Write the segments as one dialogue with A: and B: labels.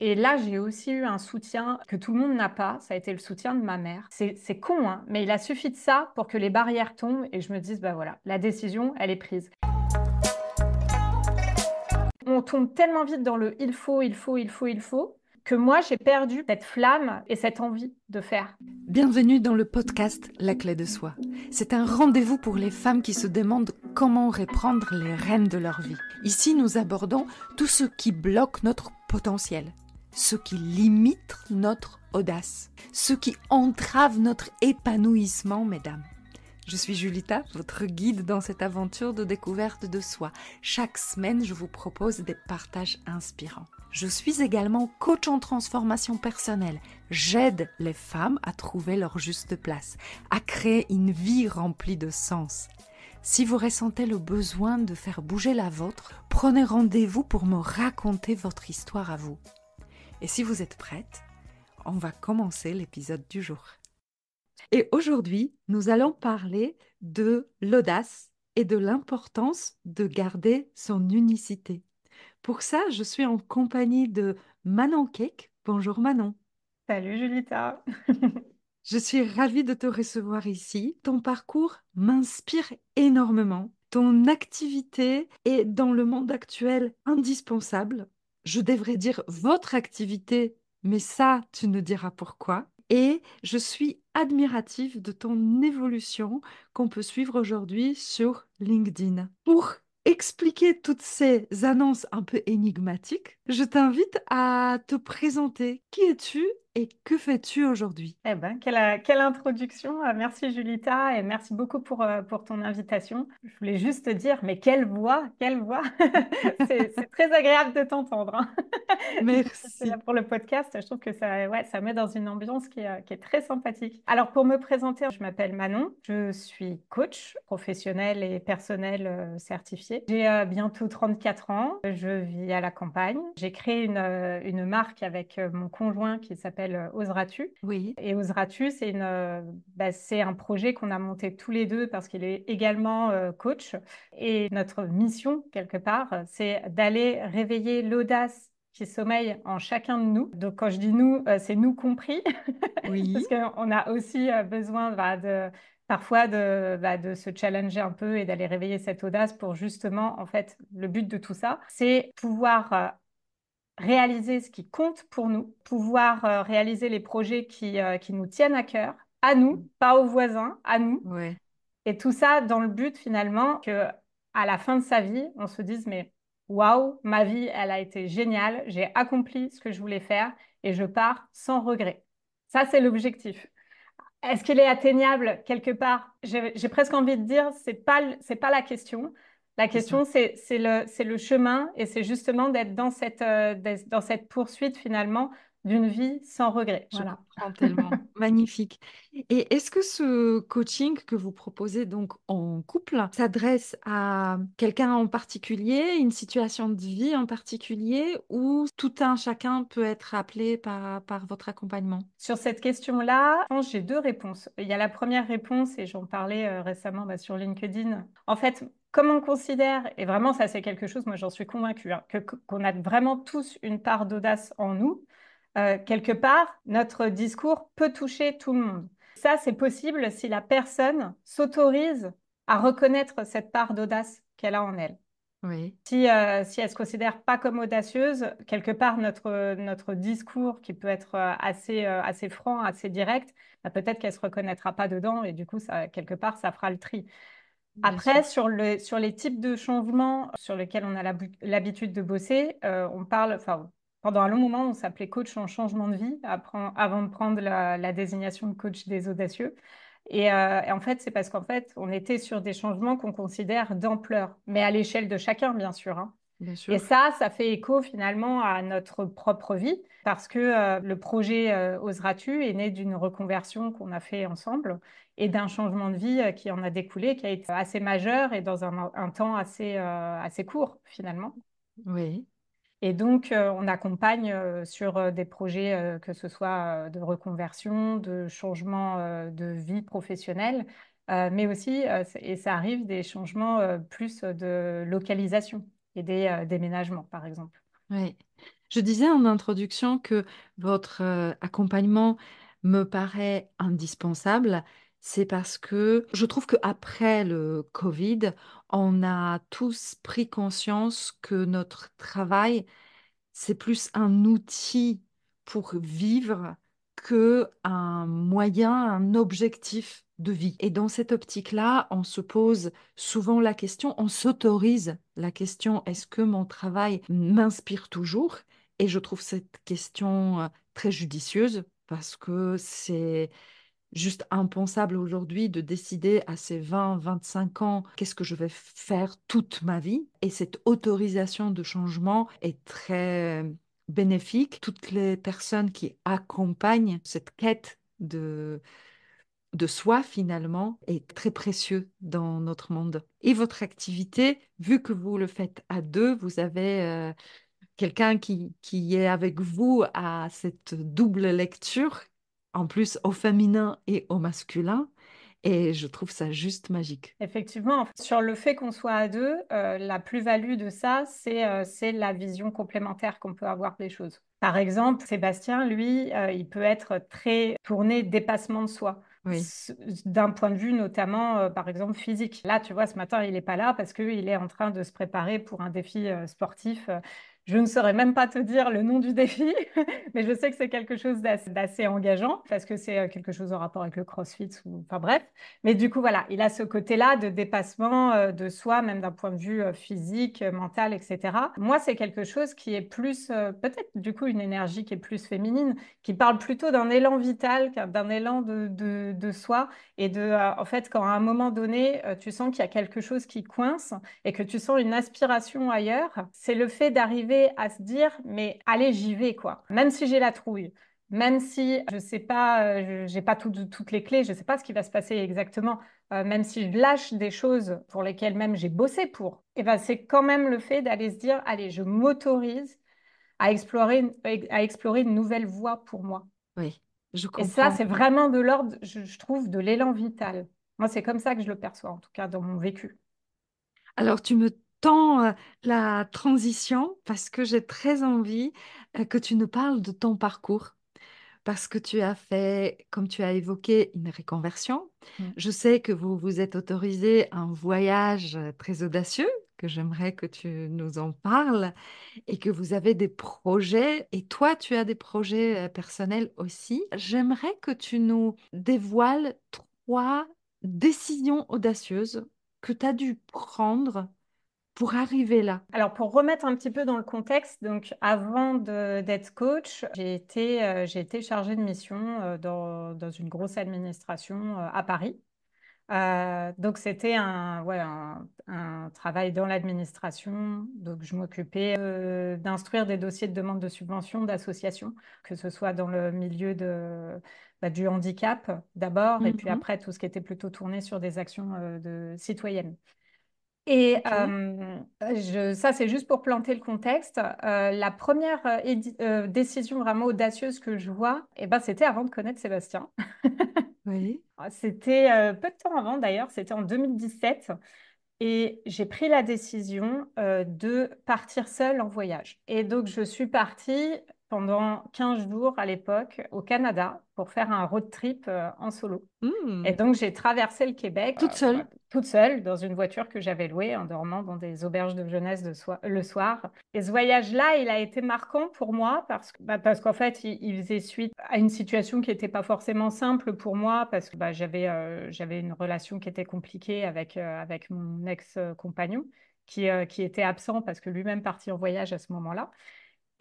A: Et là, j'ai aussi eu un soutien que tout le monde n'a pas. Ça a été le soutien de ma mère. C'est con, hein, mais il a suffi de ça pour que les barrières tombent et je me dise, bah voilà, la décision, elle est prise. On tombe tellement vite dans le il faut, il faut, il faut, il faut, que moi, j'ai perdu cette flamme et cette envie de faire.
B: Bienvenue dans le podcast La clé de soi. C'est un rendez-vous pour les femmes qui se demandent comment reprendre les rênes de leur vie. Ici, nous abordons tout ce qui bloque notre potentiel, ce qui limite notre audace, ce qui entrave notre épanouissement, mesdames. Je suis Julita, votre guide dans cette aventure de découverte de soi. Chaque semaine, je vous propose des partages inspirants. Je suis également coach en transformation personnelle. J'aide les femmes à trouver leur juste place, à créer une vie remplie de sens. Si vous ressentez le besoin de faire bouger la vôtre, prenez rendez-vous pour me raconter votre histoire à vous. Et si vous êtes prête, on va commencer l'épisode du jour. Et aujourd'hui, nous allons parler de l'audace et de l'importance de garder son unicité. Pour ça, je suis en compagnie de Manon Cake. Bonjour Manon.
A: Salut Julita.
B: Je suis ravie de te recevoir ici. Ton parcours m'inspire énormément. Ton activité est dans le monde actuel indispensable. Je devrais dire votre activité, mais ça, tu nous diras pourquoi. Et je suis admirative de ton évolution qu'on peut suivre aujourd'hui sur LinkedIn. Pour expliquer toutes ces annonces un peu énigmatiques, je t'invite à te présenter. Qui es-tu et que fais-tu aujourd'hui?
A: Eh ben, quelle introduction. Merci Julita et merci beaucoup pour ton invitation. Je voulais juste te dire, mais quelle voix, quelle voix. C'est très agréable de t'entendre, hein. C'est là
B: Merci.
A: pour le podcast. Je trouve que ça, ouais, ça met dans une ambiance qui est très sympathique. Alors, pour me présenter, je m'appelle Manon. Je suis coach professionnel et personnel certifié. J'ai bientôt 34 ans. Je vis à la campagne. J'ai créé une marque avec mon conjoint qui s'appelle Oseras-tu.
B: Oui,
A: Et Oseras-tu, c'est un projet qu'on a monté tous les deux parce qu'il est également coach. Et notre mission, quelque part, c'est d'aller réveiller l'audace qui sommeille en chacun de nous. Donc, quand je dis nous, c'est nous compris, parce
B: oui,
A: qu'on a aussi besoin parfois de se challenger un peu et d'aller réveiller cette audace pour justement, en fait, le but de tout ça, c'est pouvoir réaliser ce qui compte pour nous, pouvoir réaliser les projets qui nous tiennent à cœur, à nous, pas aux voisins, à nous.
B: ouais.
A: Et tout ça dans le but finalement que à la fin de sa vie, on se dise mais waouh, ma vie, elle a été géniale, j'ai accompli ce que je voulais faire et je pars sans regret. Ça, c'est l'objectif. Est-ce qu'il est atteignable quelque part? J'ai presque envie de dire, c'est pas la question. La
B: C'est ça.
A: question, c'est le chemin et c'est justement d'être dans cette poursuite finalement d'une vie sans regret.
B: Je
A: Voilà.
B: comprends tellement. Magnifique. Et est-ce que ce coaching que vous proposez donc en couple s'adresse à quelqu'un en particulier, une situation de vie en particulier, ou tout un chacun peut être appelé par votre accompagnement?
A: Sur cette question-là, je pense que j'ai deux réponses. Il y a la première réponse, et j'en parlais récemment sur LinkedIn. En fait, comme on considère, et vraiment ça c'est quelque chose, moi j'en suis convaincue, hein, qu'on a vraiment tous une part d'audace en nous, quelque part, notre discours peut toucher tout le monde. Ça, c'est possible si la personne s'autorise à reconnaître cette part d'audace qu'elle a en elle.
B: Oui,
A: Si elle se considère pas comme audacieuse, quelque part notre discours qui peut être assez franc, assez direct, bah, peut-être qu'elle se reconnaîtra pas dedans et du coup ça quelque part ça fera le tri.
B: bien sûr.
A: Après sur les types de changements sur lesquels on a l'habitude de bosser, on parle enfin pendant un long moment on s'appelait coach en changement de vie avant de prendre la désignation de coach des audacieux. Et en fait, c'est parce qu'en fait, on était sur des changements qu'on considère d'ampleur, mais à l'échelle de chacun, bien sûr, hein.
B: Bien
A: Et
B: sûr.
A: ça fait écho finalement à notre propre vie, parce que le projet Oseras-tu est né d'une reconversion qu'on a fait ensemble et d'un changement de vie qui en a découlé, qui a été assez majeur et dans un temps assez court finalement.
B: Oui,
A: Et donc, on accompagne sur des projets, que ce soit de reconversion, de changement de vie professionnelle, mais aussi, et ça arrive, des changements plus de localisation et des déménagements, par exemple.
B: oui. Je disais en introduction que votre accompagnement me paraît indispensable. C'est parce que je trouve qu'après le Covid, on a tous pris conscience que notre travail, c'est plus un outil pour vivre que un moyen, un objectif de vie. Et dans cette optique-là, on se pose souvent la question, on s'autorise la question, est-ce que mon travail m'inspire toujours? Et je trouve cette question très judicieuse parce que c'est juste impensable aujourd'hui de décider à ces 20, 25 ans qu'est-ce que je vais faire toute ma vie. Et cette autorisation de changement est très bénéfique. Toutes les personnes qui accompagnent cette quête de soi, finalement, est très précieux dans notre monde. Et votre activité, vu que vous le faites à deux, vous avez quelqu'un qui est avec vous à cette double lecture, en plus au féminin et au masculin, et je trouve ça juste magique.
A: Effectivement, en fait, sur le fait qu'on soit à deux, la plus-value de ça, c'est la vision complémentaire qu'on peut avoir des choses. Par exemple, Sébastien, lui, il peut être très tourné dépassement de soi.
B: Oui.
A: D'un point de vue notamment, par exemple, physique. Là, tu vois, ce matin, il n'est pas là parce qu'il est en train de se préparer pour un défi sportif. Je ne saurais même pas te dire le nom du défi, mais je sais que c'est quelque chose d'assez engageant parce que c'est quelque chose en rapport avec le CrossFit ou, enfin bref. Mais du coup, voilà, il a ce côté-là de dépassement de soi, même d'un point de vue physique, mental, etc. Moi, c'est quelque chose qui est plus, peut-être du coup, une énergie qui est plus féminine, qui parle plutôt d'un élan vital, d'un élan de soi. Et en fait, quand à un moment donné, tu sens qu'il y a quelque chose qui coince et que tu sens une aspiration ailleurs, c'est le fait d'arriver à se dire, mais allez, j'y vais, quoi. Même si j'ai la trouille. Même si je sais pas, j'ai pas toutes les clés, je sais pas ce qui va se passer exactement, même si je lâche des choses pour lesquelles même j'ai bossé pour, et ben c'est quand même le fait d'aller se dire, allez, je m'autorise à explorer une nouvelle voie pour moi.
B: Oui, je
A: Et ça,
B: comprends.
A: c'est vraiment de l'ordre, je trouve, de l'élan vital. Moi, c'est comme ça que je le perçois, en tout cas dans mon vécu.
B: Alors, tu me tends la transition parce que j'ai très envie que tu nous parles de ton parcours. Parce que tu as fait, comme tu as évoqué, une reconversion.
A: Mm.
B: Je sais que vous vous êtes autorisé un voyage très audacieux, que j'aimerais que tu nous en parles, et que vous avez des projets, et toi, tu as des projets personnels aussi. J'aimerais que tu nous dévoiles 3 décisions audacieuses que tu as dû prendre pour arriver là.
A: Alors, pour remettre un petit peu dans le contexte, donc avant d'être coach, j'ai été chargée de mission dans une grosse administration à Paris. Donc, c'était un travail dans l'administration. Donc, je m'occupais d'instruire des dossiers de demande de subvention d'associations, que ce soit dans le milieu du handicap d'abord, et puis
B: Mhm.
A: après tout ce qui était plutôt tourné sur des actions citoyennes. Et
B: Ok,
A: ça, c'est juste pour planter le contexte. La première décision vraiment audacieuse que je vois, eh ben, c'était avant de connaître Sébastien.
B: oui.
A: C'était peu de temps avant d'ailleurs, c'était en 2017. Et j'ai pris la décision de partir seule en voyage. Et donc, je suis partie pendant 15 jours à l'époque au Canada pour faire un road trip en solo. Et
B: Hmm.
A: donc, j'ai traversé le Québec
B: Toute seule?
A: toute seule dans une voiture que j'avais louée en dormant dans des auberges de jeunesse le soir. Et ce voyage-là, il a été marquant pour moi parce qu'en fait, il faisait suite à une situation qui n'était pas forcément simple pour moi parce que j'avais une relation qui était compliquée avec mon ex-compagnon qui était absent parce que lui-même parti en voyage à ce moment-là.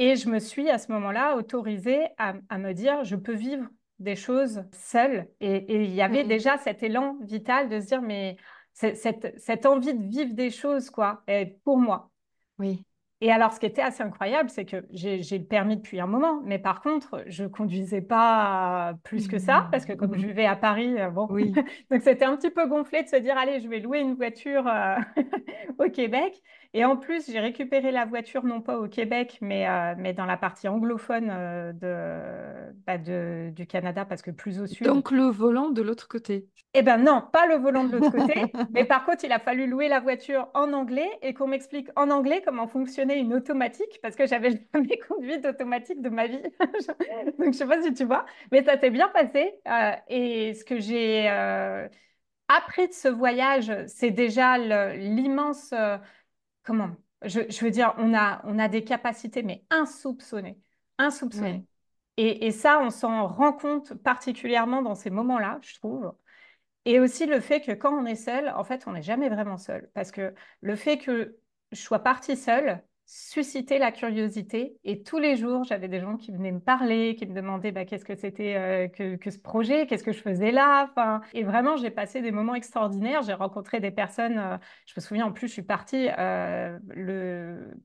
A: Et je me suis à ce moment-là autorisée à me dire, je peux vivre des choses seule. Et il y avait
B: Oui.
A: déjà cet élan vital de se dire, mais cette envie de vivre des choses, quoi, pour moi.
B: Oui.
A: Et alors, ce qui était assez incroyable, c'est que j'ai le permis depuis un moment, mais par contre, je conduisais pas plus que ça, parce que comme je vivais à Paris, bon,
B: Oui.
A: donc c'était un petit peu gonflé de se dire, allez, je vais louer une voiture au Québec. Et en plus, j'ai récupéré la voiture non pas au Québec, mais dans la partie anglophone du Canada, parce que plus au sud.
B: Donc le volant de l'autre côté.
A: Eh ben non, pas le volant de l'autre côté. Mais par contre, il a fallu louer la voiture en anglais et qu'on m'explique en anglais comment fonctionnait sélectionné une automatique parce que j'avais jamais conduit d'automatique de ma vie. Donc, je ne sais pas si tu vois, mais ça s'est bien passé. Et ce que j'ai appris de ce voyage, c'est déjà l'immense... comment? Je veux dire, on a des capacités, mais insoupçonnées. Insoupçonnées.
B: Ouais.
A: Et ça, on s'en rend compte particulièrement dans ces moments-là, je trouve. Et aussi le fait que quand on est seul, en fait, on n'est jamais vraiment seul. Parce que le fait que je sois partie seule suscitait la curiosité. Et tous les jours, j'avais des gens qui venaient me parler, qui me demandaient bah, qu'est-ce que c'était que ce projet, qu'est-ce que je faisais là. Enfin, et vraiment, j'ai passé des moments extraordinaires. J'ai rencontré des personnes. Je me souviens, en plus, je suis partie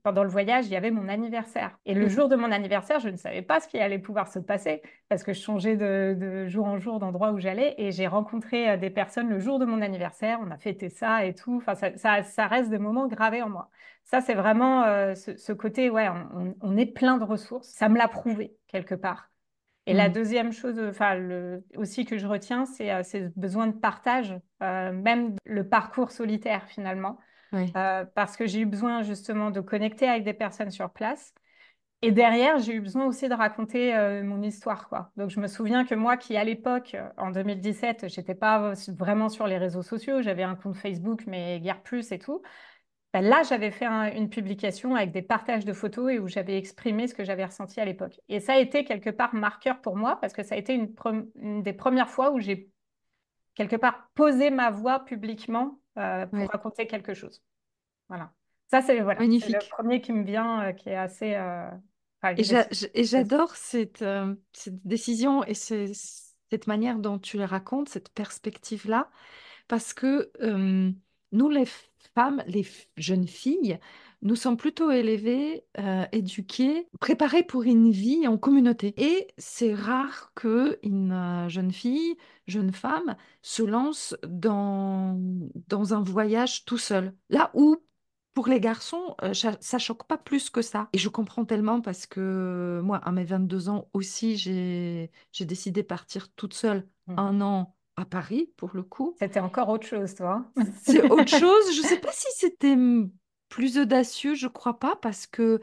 A: pendant le voyage, il y avait mon anniversaire. Et le jour de mon anniversaire, je ne savais pas ce qui allait pouvoir se passer parce que je changeais de jour en jour d'endroit où j'allais et j'ai rencontré des personnes le jour de mon anniversaire. On a fêté ça et tout. Enfin, ça reste des moments gravés en moi. Ça, c'est vraiment ce côté, ouais, on est plein de ressources. Ça me l'a prouvé quelque part. Et la
B: Mm.
A: deuxième chose, enfin, aussi que je retiens, c'est ce besoin de partage, même le parcours solitaire finalement,
B: Ouais.
A: parce que j'ai eu besoin justement de connecter avec des personnes sur place. Et derrière, j'ai eu besoin aussi de raconter mon histoire, quoi. Donc, je me souviens que moi, qui à l'époque, en 2017, j'étais pas vraiment sur les réseaux sociaux, j'avais un compte Facebook, mais guère plus et tout. Ben là, j'avais fait une publication avec des partages de photos et où j'avais exprimé ce que j'avais ressenti à l'époque. Et ça a été quelque part marqueur pour moi parce que ça a été une des premières fois où j'ai quelque part posé ma voix publiquement pour
B: Ouais.
A: raconter quelque chose. Voilà. Ça, c'est le
B: Magnifique.
A: premier qui me vient, qui est assez... enfin,
B: Et j'adore cette décision et cette manière dont tu le racontes, cette perspective-là, parce que nous, les femmes, jeunes filles, nous sommes plutôt élevées, éduquées, préparées pour une vie en communauté. Et c'est rare qu'une jeune fille, jeune femme, se lance dans un voyage tout seul. Là où, pour les garçons, ça choque pas plus que ça. Et je comprends tellement parce que moi, à mes 22 ans aussi, j'ai décidé de partir toute seule
A: Mhm.
B: 1 an à Paris, pour le coup.
A: C'était encore autre chose, toi.
B: C'est autre chose. Je ne sais pas si c'était plus audacieux, je crois pas, parce que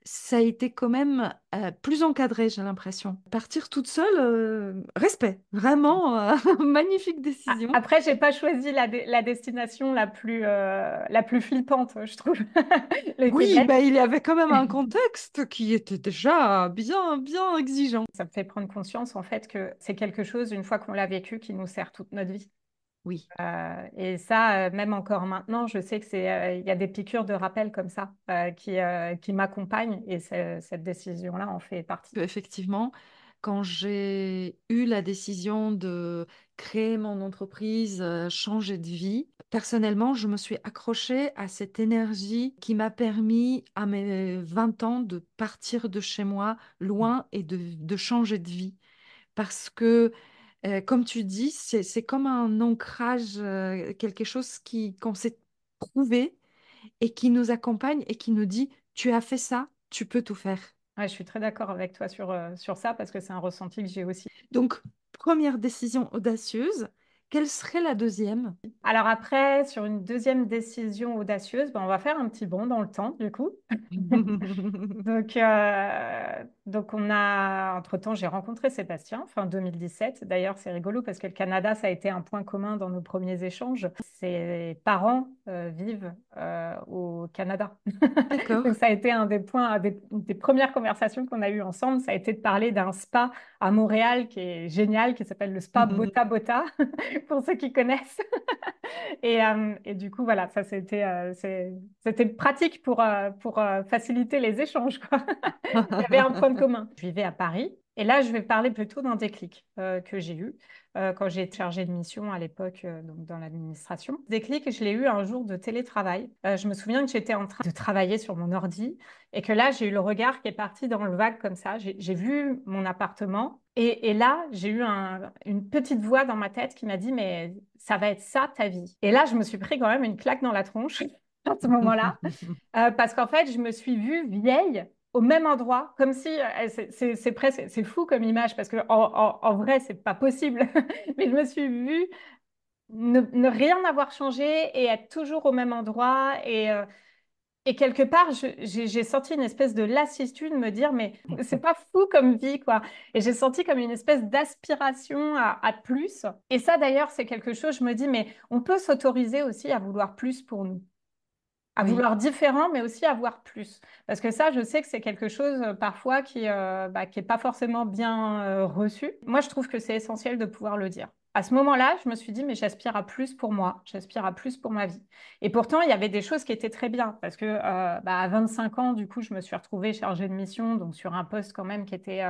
B: ça a été quand même plus encadré, j'ai l'impression. Partir toute seule, respect. Vraiment, magnifique décision.
A: Après, j'ai pas choisi la destination la plus flippante, je trouve, le
B: Oui,
A: Québec.
B: bah, il y avait quand même un contexte qui était déjà bien, bien exigeant.
A: Ça me fait prendre conscience, en fait, que c'est quelque chose, une fois qu'on l'a vécu, qui nous sert toute notre vie.
B: Oui.
A: Et ça, même encore maintenant, je sais que il y a des piqûres de rappel comme ça qui m'accompagnent et cette décision-là en fait partie.
B: Effectivement, quand j'ai eu la décision de créer mon entreprise, changer de vie, personnellement, je me suis accrochée à cette énergie qui m'a permis à mes 20 ans de partir de chez moi loin et de changer de vie. Parce que, comme tu dis, c'est comme un ancrage, quelque chose qu'on s'est prouvé et qui nous accompagne et qui nous dit, tu as fait ça, tu peux tout faire.
A: Ouais, je suis très d'accord avec toi sur ça parce que c'est un ressenti que j'ai aussi.
B: Donc, première décision audacieuse. Quelle serait la deuxième?
A: Alors après, sur une deuxième décision audacieuse, ben, on va faire un petit bond dans le temps, du coup. Donc entre-temps, j'ai rencontré Sébastien, fin 2017. D'ailleurs, c'est rigolo parce que le Canada, ça a été un point commun dans nos premiers échanges. Ses parents vivent au Canada. Donc,
B: D'accord.
A: ça a été un des points, des premières conversations qu'on a eues ensemble. Ça a été de parler d'un spa à Montréal qui est génial, qui s'appelle le spa Bota Bota, pour ceux qui connaissent. Et du coup, voilà, ça c'était pratique pour faciliter les échanges, quoi. Il y avait un point commun. Je vivais à Paris. Et là, je vais parler plutôt d'un déclic que j'ai eu quand j'ai été chargée de mission à l'époque donc dans l'administration. Déclic, je l'ai eu un jour de télétravail. Je me souviens que j'étais en train de travailler sur mon ordi et que là, j'ai eu le regard qui est parti dans le vague comme ça. J'ai vu mon appartement et là, j'ai eu une petite voix dans ma tête qui m'a dit, mais ça va être ça ta vie. Et là, je me suis pris quand même une claque dans la tronche à ce moment-là parce qu'en fait, je me suis vue vieille au même endroit, comme si c'est presque c'est fou comme image parce que en vrai c'est pas possible, mais je me suis vue ne rien avoir changé et être toujours au même endroit Et quelque part, j'ai senti une espèce de lassitude, me dire, mais c'est pas fou comme vie, quoi. Et j'ai senti comme une espèce d'aspiration à plus. Et ça, d'ailleurs, c'est quelque chose, je me dis, mais on peut s'autoriser aussi à vouloir plus pour nous. À
B: Oui,
A: vouloir différent, mais aussi à voir plus. Parce que ça, je sais que c'est quelque chose parfois qui est pas forcément bien reçu. Moi, je trouve que c'est essentiel de pouvoir le dire. À ce moment-là, je me suis dit, mais j'aspire à plus pour moi, j'aspire à plus pour ma vie. Et pourtant, il y avait des choses qui étaient très bien, parce que à 25 ans, du coup, je me suis retrouvée chargée de mission, donc sur un poste quand même qui était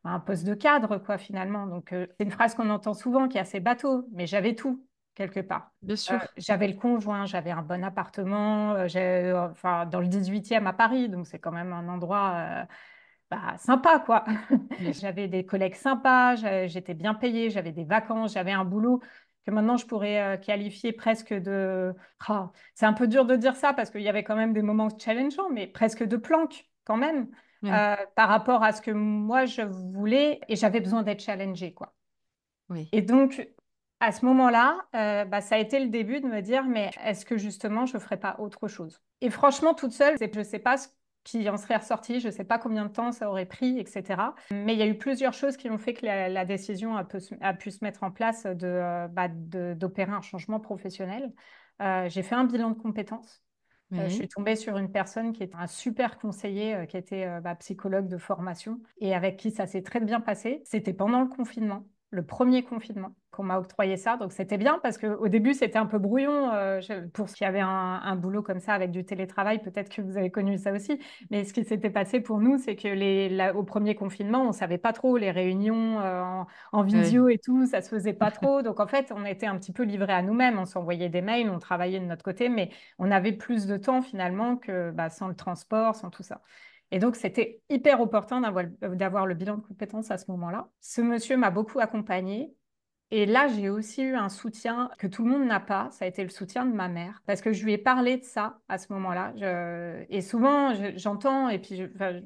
A: un poste de cadre, quoi, finalement. Donc, c'est une phrase qu'on entend souvent, qui est assez bateau, mais j'avais tout, quelque part.
B: bien sûr.
A: J'avais le conjoint, j'avais un bon appartement, enfin, dans le 18e à Paris, donc c'est quand même un endroit sympa, quoi.
B: Bien sûr.
A: J'avais des collègues sympas, j'étais bien payée, j'avais des vacances, j'avais un boulot que maintenant je pourrais qualifier presque de... Ah, c'est un peu dur de dire ça parce qu'il y avait quand même des moments challengeants, mais presque de planque quand même
B: Oui,
A: par rapport à ce que moi je voulais et j'avais besoin d'être challengée, quoi.
B: oui.
A: Et donc, à ce moment-là, ça a été le début de me dire, mais est-ce que justement, je ne ferais pas autre chose? Et franchement, toute seule, je ne sais pas ce qui en serait ressorti, je ne sais pas combien de temps ça aurait pris, etc. Mais il y a eu plusieurs choses qui ont fait que la décision a pu se mettre en place d'opérer un changement professionnel. J'ai fait un bilan de compétences. Je
B: Oui,
A: suis tombée sur une personne qui est un super conseiller, qui était psychologue de formation et avec qui ça s'est très bien passé. C'était pendant le confinement, le premier confinement, qu'on m'a octroyé ça. Donc c'était bien parce qu'au début, c'était un peu brouillon. Pour ceux qui avaient un boulot comme ça avec du télétravail, peut-être que vous avez connu ça aussi. Mais ce qui s'était passé pour nous, c'est que au premier confinement, on ne savait pas trop les réunions en
B: oui,
A: visio et tout, ça se faisait pas trop. Donc en fait, on était un petit peu livrés à nous-mêmes. On s'envoyait des mails, on travaillait de notre côté, mais on avait plus de temps finalement que sans le transport, sans tout ça. Et donc, c'était hyper opportun d'avoir le bilan de compétences à ce moment-là. Ce monsieur m'a beaucoup accompagnée. Et là, j'ai aussi eu un soutien que tout le monde n'a pas. Ça a été le soutien de ma mère. Parce que je lui ai parlé de ça à ce moment-là. Et souvent, j'entends, et puis enfin,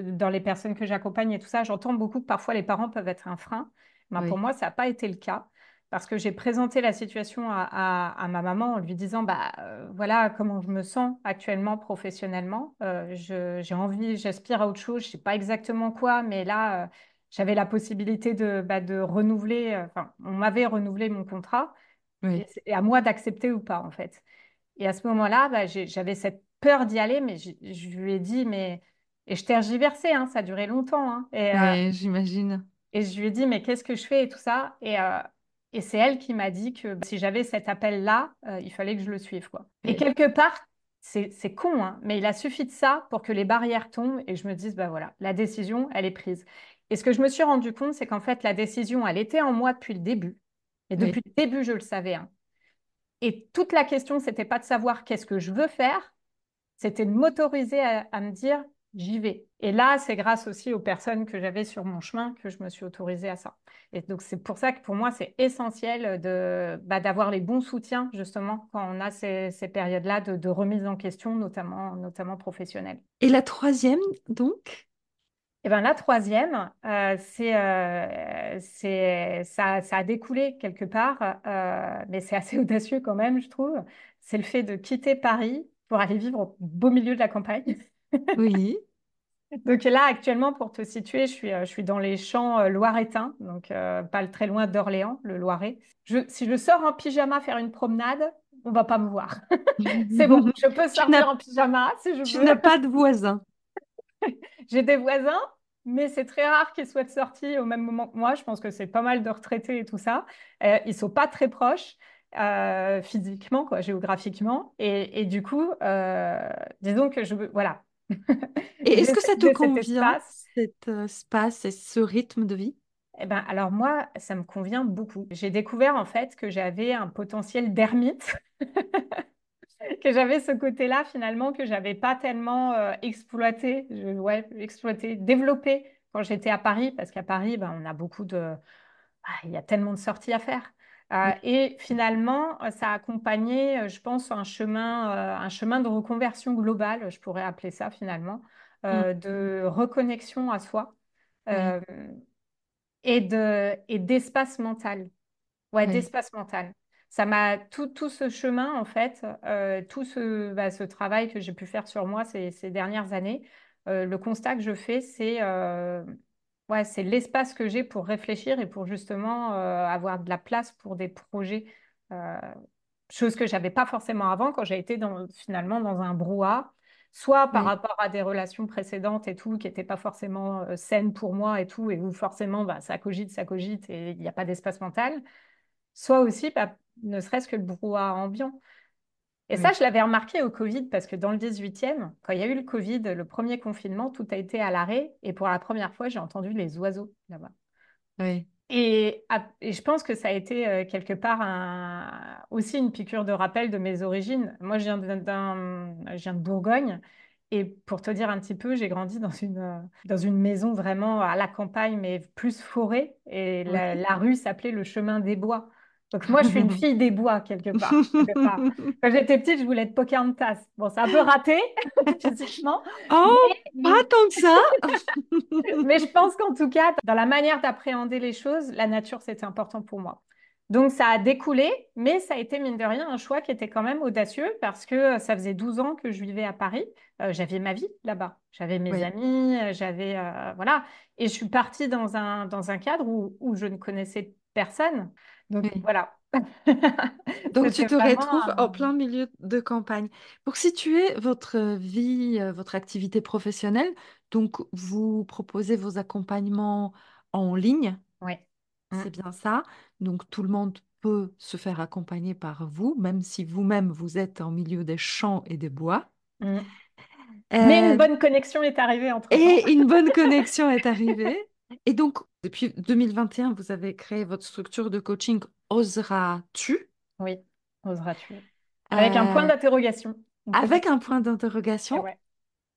A: dans les personnes que j'accompagne et tout ça, j'entends beaucoup que parfois les parents peuvent être un frein. Ben, pour
B: oui,
A: moi, ça n'a pas été le cas parce que j'ai présenté la situation à ma maman en lui disant voilà comment je me sens actuellement professionnellement. J'ai envie, j'aspire à autre chose, je sais pas exactement quoi, mais là, j'avais la possibilité de renouveler, enfin, on m'avait renouvelé mon contrat et
B: oui.
A: c'est à moi d'accepter ou pas en fait. Et à ce moment-là, j'avais cette peur d'y aller, mais je lui ai dit, mais... Et je tergiversais, hein, ça a duré longtemps. Hein.
B: Oui, j'imagine.
A: Et je lui ai dit, mais qu'est-ce que je fais et tout ça. Et c'est elle qui m'a dit que si j'avais cet appel-là, il fallait que je le suive, quoi. Et
B: Et,
A: quelque part, c'est con, hein, mais il a suffi de ça pour que les barrières tombent et que je me dise, bah voilà, la décision, elle est prise. Et ce que je me suis rendu compte, c'est qu'en fait, la décision, elle était en moi depuis le début. Et
B: oui,
A: depuis le début, je le savais. Hein. Et toute la question, c'était pas de savoir qu'est-ce que je veux faire, c'était de m'autoriser à me dire, j'y vais. Et là, c'est grâce aussi aux personnes que j'avais sur mon chemin que je me suis autorisée à ça. Et donc, c'est pour ça que pour moi, c'est essentiel d'avoir les bons soutiens, justement, quand on a ces périodes-là de remise en question, notamment professionnelle.
B: et la troisième, donc?
A: Et ben la troisième, ça a découlé quelque part, mais c'est assez audacieux quand même, je trouve. C'est le fait de quitter Paris pour aller vivre au beau milieu de la campagne.
B: Oui.
A: Donc là, actuellement, pour te situer, je suis dans les champs loiretains, donc pas très loin d'Orléans, le Loiret. Si je sors en pyjama faire une promenade, on va pas me voir. C'est bon, je peux
B: Tu
A: sortir
B: n'as,
A: en pyjama si je
B: tu
A: veux.
B: n'as pas de voisin.
A: J'ai des voisins, mais c'est très rare qu'ils soient sortis au même moment que moi. Je pense que c'est pas mal de retraités et tout ça. Ils sont pas très proches physiquement, quoi, géographiquement. Et du coup, disons que voilà.
B: Et est-ce que ça te
A: J'ai cet
B: convient,
A: espace.
B: cet espace et ce rythme de vie?
A: Eh ben, alors moi, ça me convient beaucoup. J'ai découvert en fait que j'avais un potentiel d'ermite, que j'avais ce côté-là finalement que j'avais pas tellement exploité, ouais, exploité, développé quand j'étais à Paris, parce qu'à Paris, ben, on a beaucoup de, il y a tellement de sorties à faire.
B: Oui.
A: Et finalement, ça a accompagné, je pense, un chemin de reconversion globale, je pourrais appeler ça finalement,
B: Mm.
A: de reconnexion à soi.
B: Oui,
A: Euh, et d'espace mental. Ouais,
B: oui,
A: d'espace mental. ça m'a tout ce chemin, en fait, tout ce travail que j'ai pu faire sur moi ces dernières années, le constat que je fais, ouais, c'est l'espace que j'ai pour réfléchir et pour justement avoir de la place pour des projets, euh, chose que j'avais pas forcément avant quand j'ai été finalement dans un brouhaha, soit par
B: Oui,
A: rapport à des relations précédentes et tout, qui n'étaient pas forcément saines pour moi et tout, et où forcément bah, ça cogite et il n'y a pas d'espace mental, soit aussi bah, ne serait-ce que le brouhaha ambiant. Et ça,
B: oui,
A: je l'avais remarqué au Covid, parce que dans le 18e, quand il y a eu le Covid, le premier confinement, tout a été à l'arrêt. Et pour la première fois, j'ai entendu les oiseaux là-bas.
B: oui,
A: Et je pense que ça a été quelque part aussi une piqûre de rappel de mes origines. Moi, je viens de Bourgogne. Et pour te dire un petit peu, j'ai grandi dans une maison vraiment à la campagne, mais plus forêt. Et
B: oui.
A: la rue s'appelait le chemin des bois. Donc moi, je suis une fille des bois, quelque part. Quelque part. Quand j'étais petite, je voulais être Pocahontas. Bon, c'est un peu raté, physiquement.
B: Oh, pas
A: Mais,
B: tant que ça.
A: mais je pense qu'en tout cas, dans la manière d'appréhender les choses, la nature, c'était important pour moi. Donc ça a découlé, mais ça a été, mine de rien, un choix qui était quand même audacieux parce que ça faisait 12 ans que je vivais à Paris. J'avais ma vie là-bas. J'avais mes
B: Oui,
A: amis, voilà. Et je suis partie dans un cadre où je ne connaissais personne. Donc
B: oui.
A: voilà.
B: Donc, tu
A: C'était
B: te
A: vraiment
B: retrouves en plein milieu de campagne. Pour situer votre vie, votre activité professionnelle, donc vous proposez vos accompagnements en ligne,
A: ouais. Mm,
B: c'est bien ça. Donc, tout le monde peut se faire accompagner par vous, même si vous-même vous êtes en milieu des champs et des bois.
A: mm. Mais une
B: Euh,
A: bonne connexion est arrivée entre-temps.
B: et une bonne connexion est arrivée. Et donc, depuis 2021, vous avez créé votre structure de coaching Oseras-tu?
A: Oui, oseras-tu? Avec un point
B: Euh,
A: d'interrogation. On peut
B: avec
A: dire.
B: un point
A: Eh
B: d'interrogation.
A: ouais.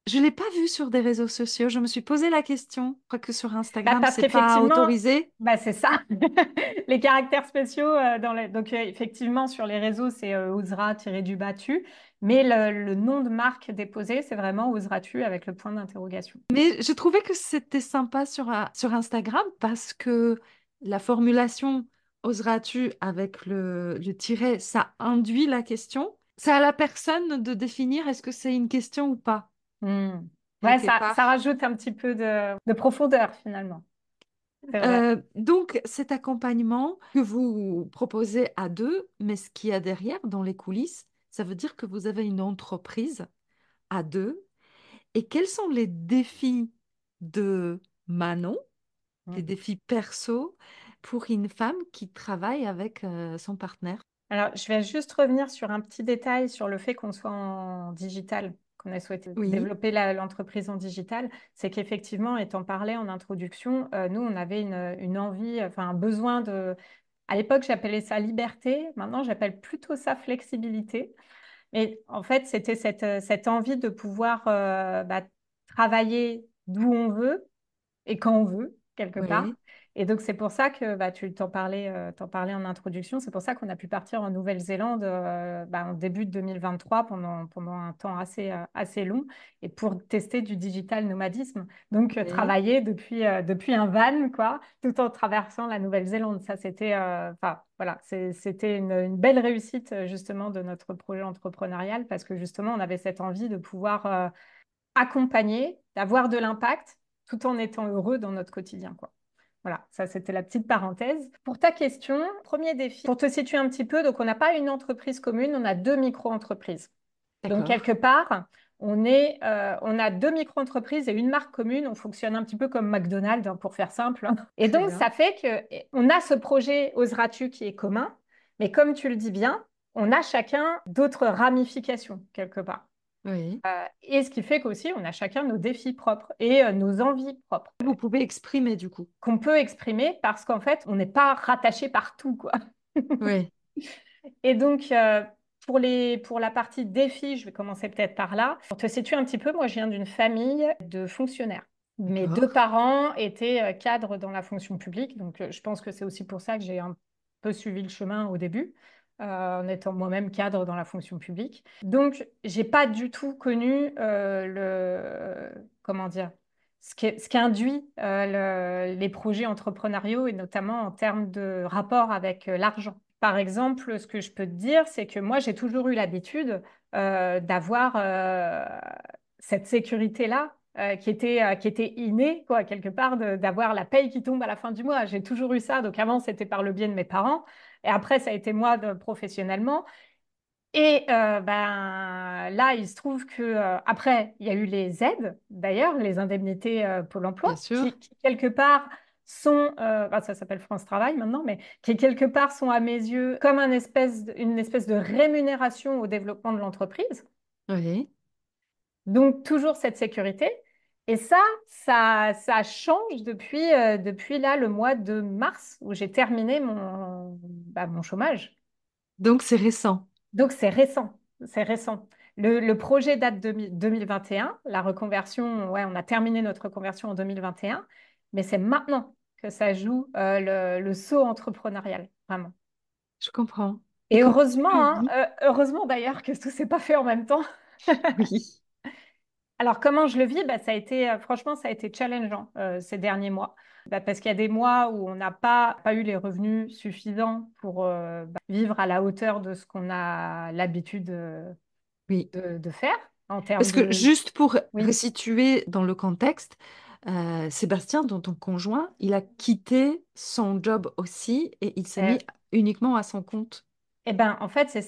B: Je ne l'ai pas vu sur des réseaux sociaux. Je me suis posé la question. Je crois que sur
A: Bah,
B: Instagram,
A: parce
B: c'est pas
A: qu'effectivement,
B: autorisé.
A: bah, c'est ça. Les caractères spéciaux donc effectivement sur les réseaux c'est osera-du-bas-tu, mais le nom de marque déposé c'est vraiment oseras-tu avec le point d'interrogation.
B: Mais je trouvais que c'était sympa sur Instagram parce que la formulation oseras-tu avec le tiret, ça induit la question. C'est à la personne de définir est-ce que c'est une question ou pas,
A: Hmm. Ouais,
B: quelque
A: ça
B: part.
A: rajoute un petit peu de profondeur finalement. C'est vrai.
B: Donc, cet accompagnement que vous proposez à deux, mais ce qu'il y a derrière, dans les coulisses, ça veut dire que vous avez une entreprise à deux. Et quels sont les défis de Manon, les
A: Hmm.
B: défis perso pour une femme qui travaille avec son partenaire?
A: Alors, je vais juste revenir sur un petit détail sur le fait qu'on soit en digital, qu'on ait souhaité
B: Oui,
A: développer l'entreprise en digital. C'est qu'effectivement, étant parlé en introduction, nous, on avait une envie, enfin un besoin de... À l'époque, j'appelais ça liberté. Maintenant, j'appelle plutôt ça flexibilité. Mais en fait, c'était cette envie de pouvoir bah, travailler d'où on veut et quand on veut, quelque part.
B: oui,
A: Et donc, c'est pour ça que bah, t'en parlais en introduction. C'est pour ça qu'on a pu partir en Nouvelle-Zélande bah, en début de 2023 pendant un temps assez long et pour tester du digital nomadisme. Donc,
B: oui,
A: travailler depuis un van, quoi, tout en traversant la Nouvelle-Zélande. Ça, c'était enfin, voilà, c'était une belle réussite, justement, de notre projet entrepreneurial parce que, justement, on avait cette envie de pouvoir accompagner, d'avoir de l'impact tout en étant heureux dans notre quotidien, quoi. Voilà, ça c'était la petite parenthèse. Pour ta question, premier défi, pour te situer un petit peu, donc on n'a pas une entreprise commune, on a deux micro-entreprises. Donc
B: d'accord.
A: quelque part, on a deux micro-entreprises et une marque commune. On fonctionne un petit peu comme McDonald's, hein, pour faire simple. Et
B: Très
A: donc
B: bien.
A: ça fait que on a ce projet Oseras-tu qui est commun, mais comme tu le dis bien, on a chacun d'autres ramifications quelque part.
B: Oui.
A: Et ce qui fait qu'aussi, on a chacun nos défis propres et nos envies propres
B: Vous pouvez exprimer du coup.
A: qu'on peut exprimer parce qu'en fait, on n'est pas rattaché partout, quoi.
B: Oui,
A: Et donc, pour la partie défis, je vais commencer peut-être par là. Pour te situer un petit peu, moi, je viens d'une famille de fonctionnaires. Mes deux
B: d'accord.
A: parents étaient cadres dans la fonction publique, donc je pense que c'est aussi pour ça que j'ai un peu suivi le chemin au début, en étant moi-même cadre dans la fonction publique. Donc, j'ai pas du tout connu comment dire, ce qui induit les projets entrepreneuriaux et notamment en termes de rapport avec l'argent. par exemple, ce que je peux te dire, c'est que moi, j'ai toujours eu l'habitude d'avoir cette sécurité-là qui était innée, quoi, quelque part, d'avoir la paye qui tombe à la fin du mois. J'ai toujours eu ça. Donc avant, c'était par le biais de mes parents. Et après, ça a été moi professionnellement. Et ben, là, il se trouve que après, il y a eu les aides, d'ailleurs, les indemnités Pôle
B: Bien
A: emploi,
B: sûr.
A: qui, quelque part sont, ben, ça s'appelle France Travail maintenant, mais qui quelque part sont à mes yeux comme une espèce de rémunération au développement de l'entreprise.
B: Oui.
A: Donc toujours cette sécurité. Et ça change depuis là le mois de mars où j'ai terminé mon chômage.
B: Donc c'est récent.
A: Donc, c'est récent. C'est récent. Le projet date de 2021. La reconversion, ouais, on a terminé notre reconversion en 2021. Mais c'est maintenant que ça joue le saut entrepreneurial, vraiment.
B: Je comprends. Et
A: Et
B: comment
A: heureusement,
B: tu le
A: hein,
B: vis?
A: heureusement d'ailleurs que tout s'est pas fait en même temps.
B: Oui.
A: Alors, comment je le vis? Bah, franchement, ça a été challengeant ces derniers mois. Bah, parce qu'il y a des mois où on n'a pas eu les revenus suffisants pour vivre à la hauteur de ce qu'on a l'habitude
B: Oui.
A: de faire en termes
B: Parce que
A: de...
B: juste pour
A: Oui.
B: resituer dans le contexte, Sébastien, dont ton conjoint, il a quitté son job aussi et il s'est mis
A: Euh,
B: uniquement à son compte.
A: eh ben, en fait, c'est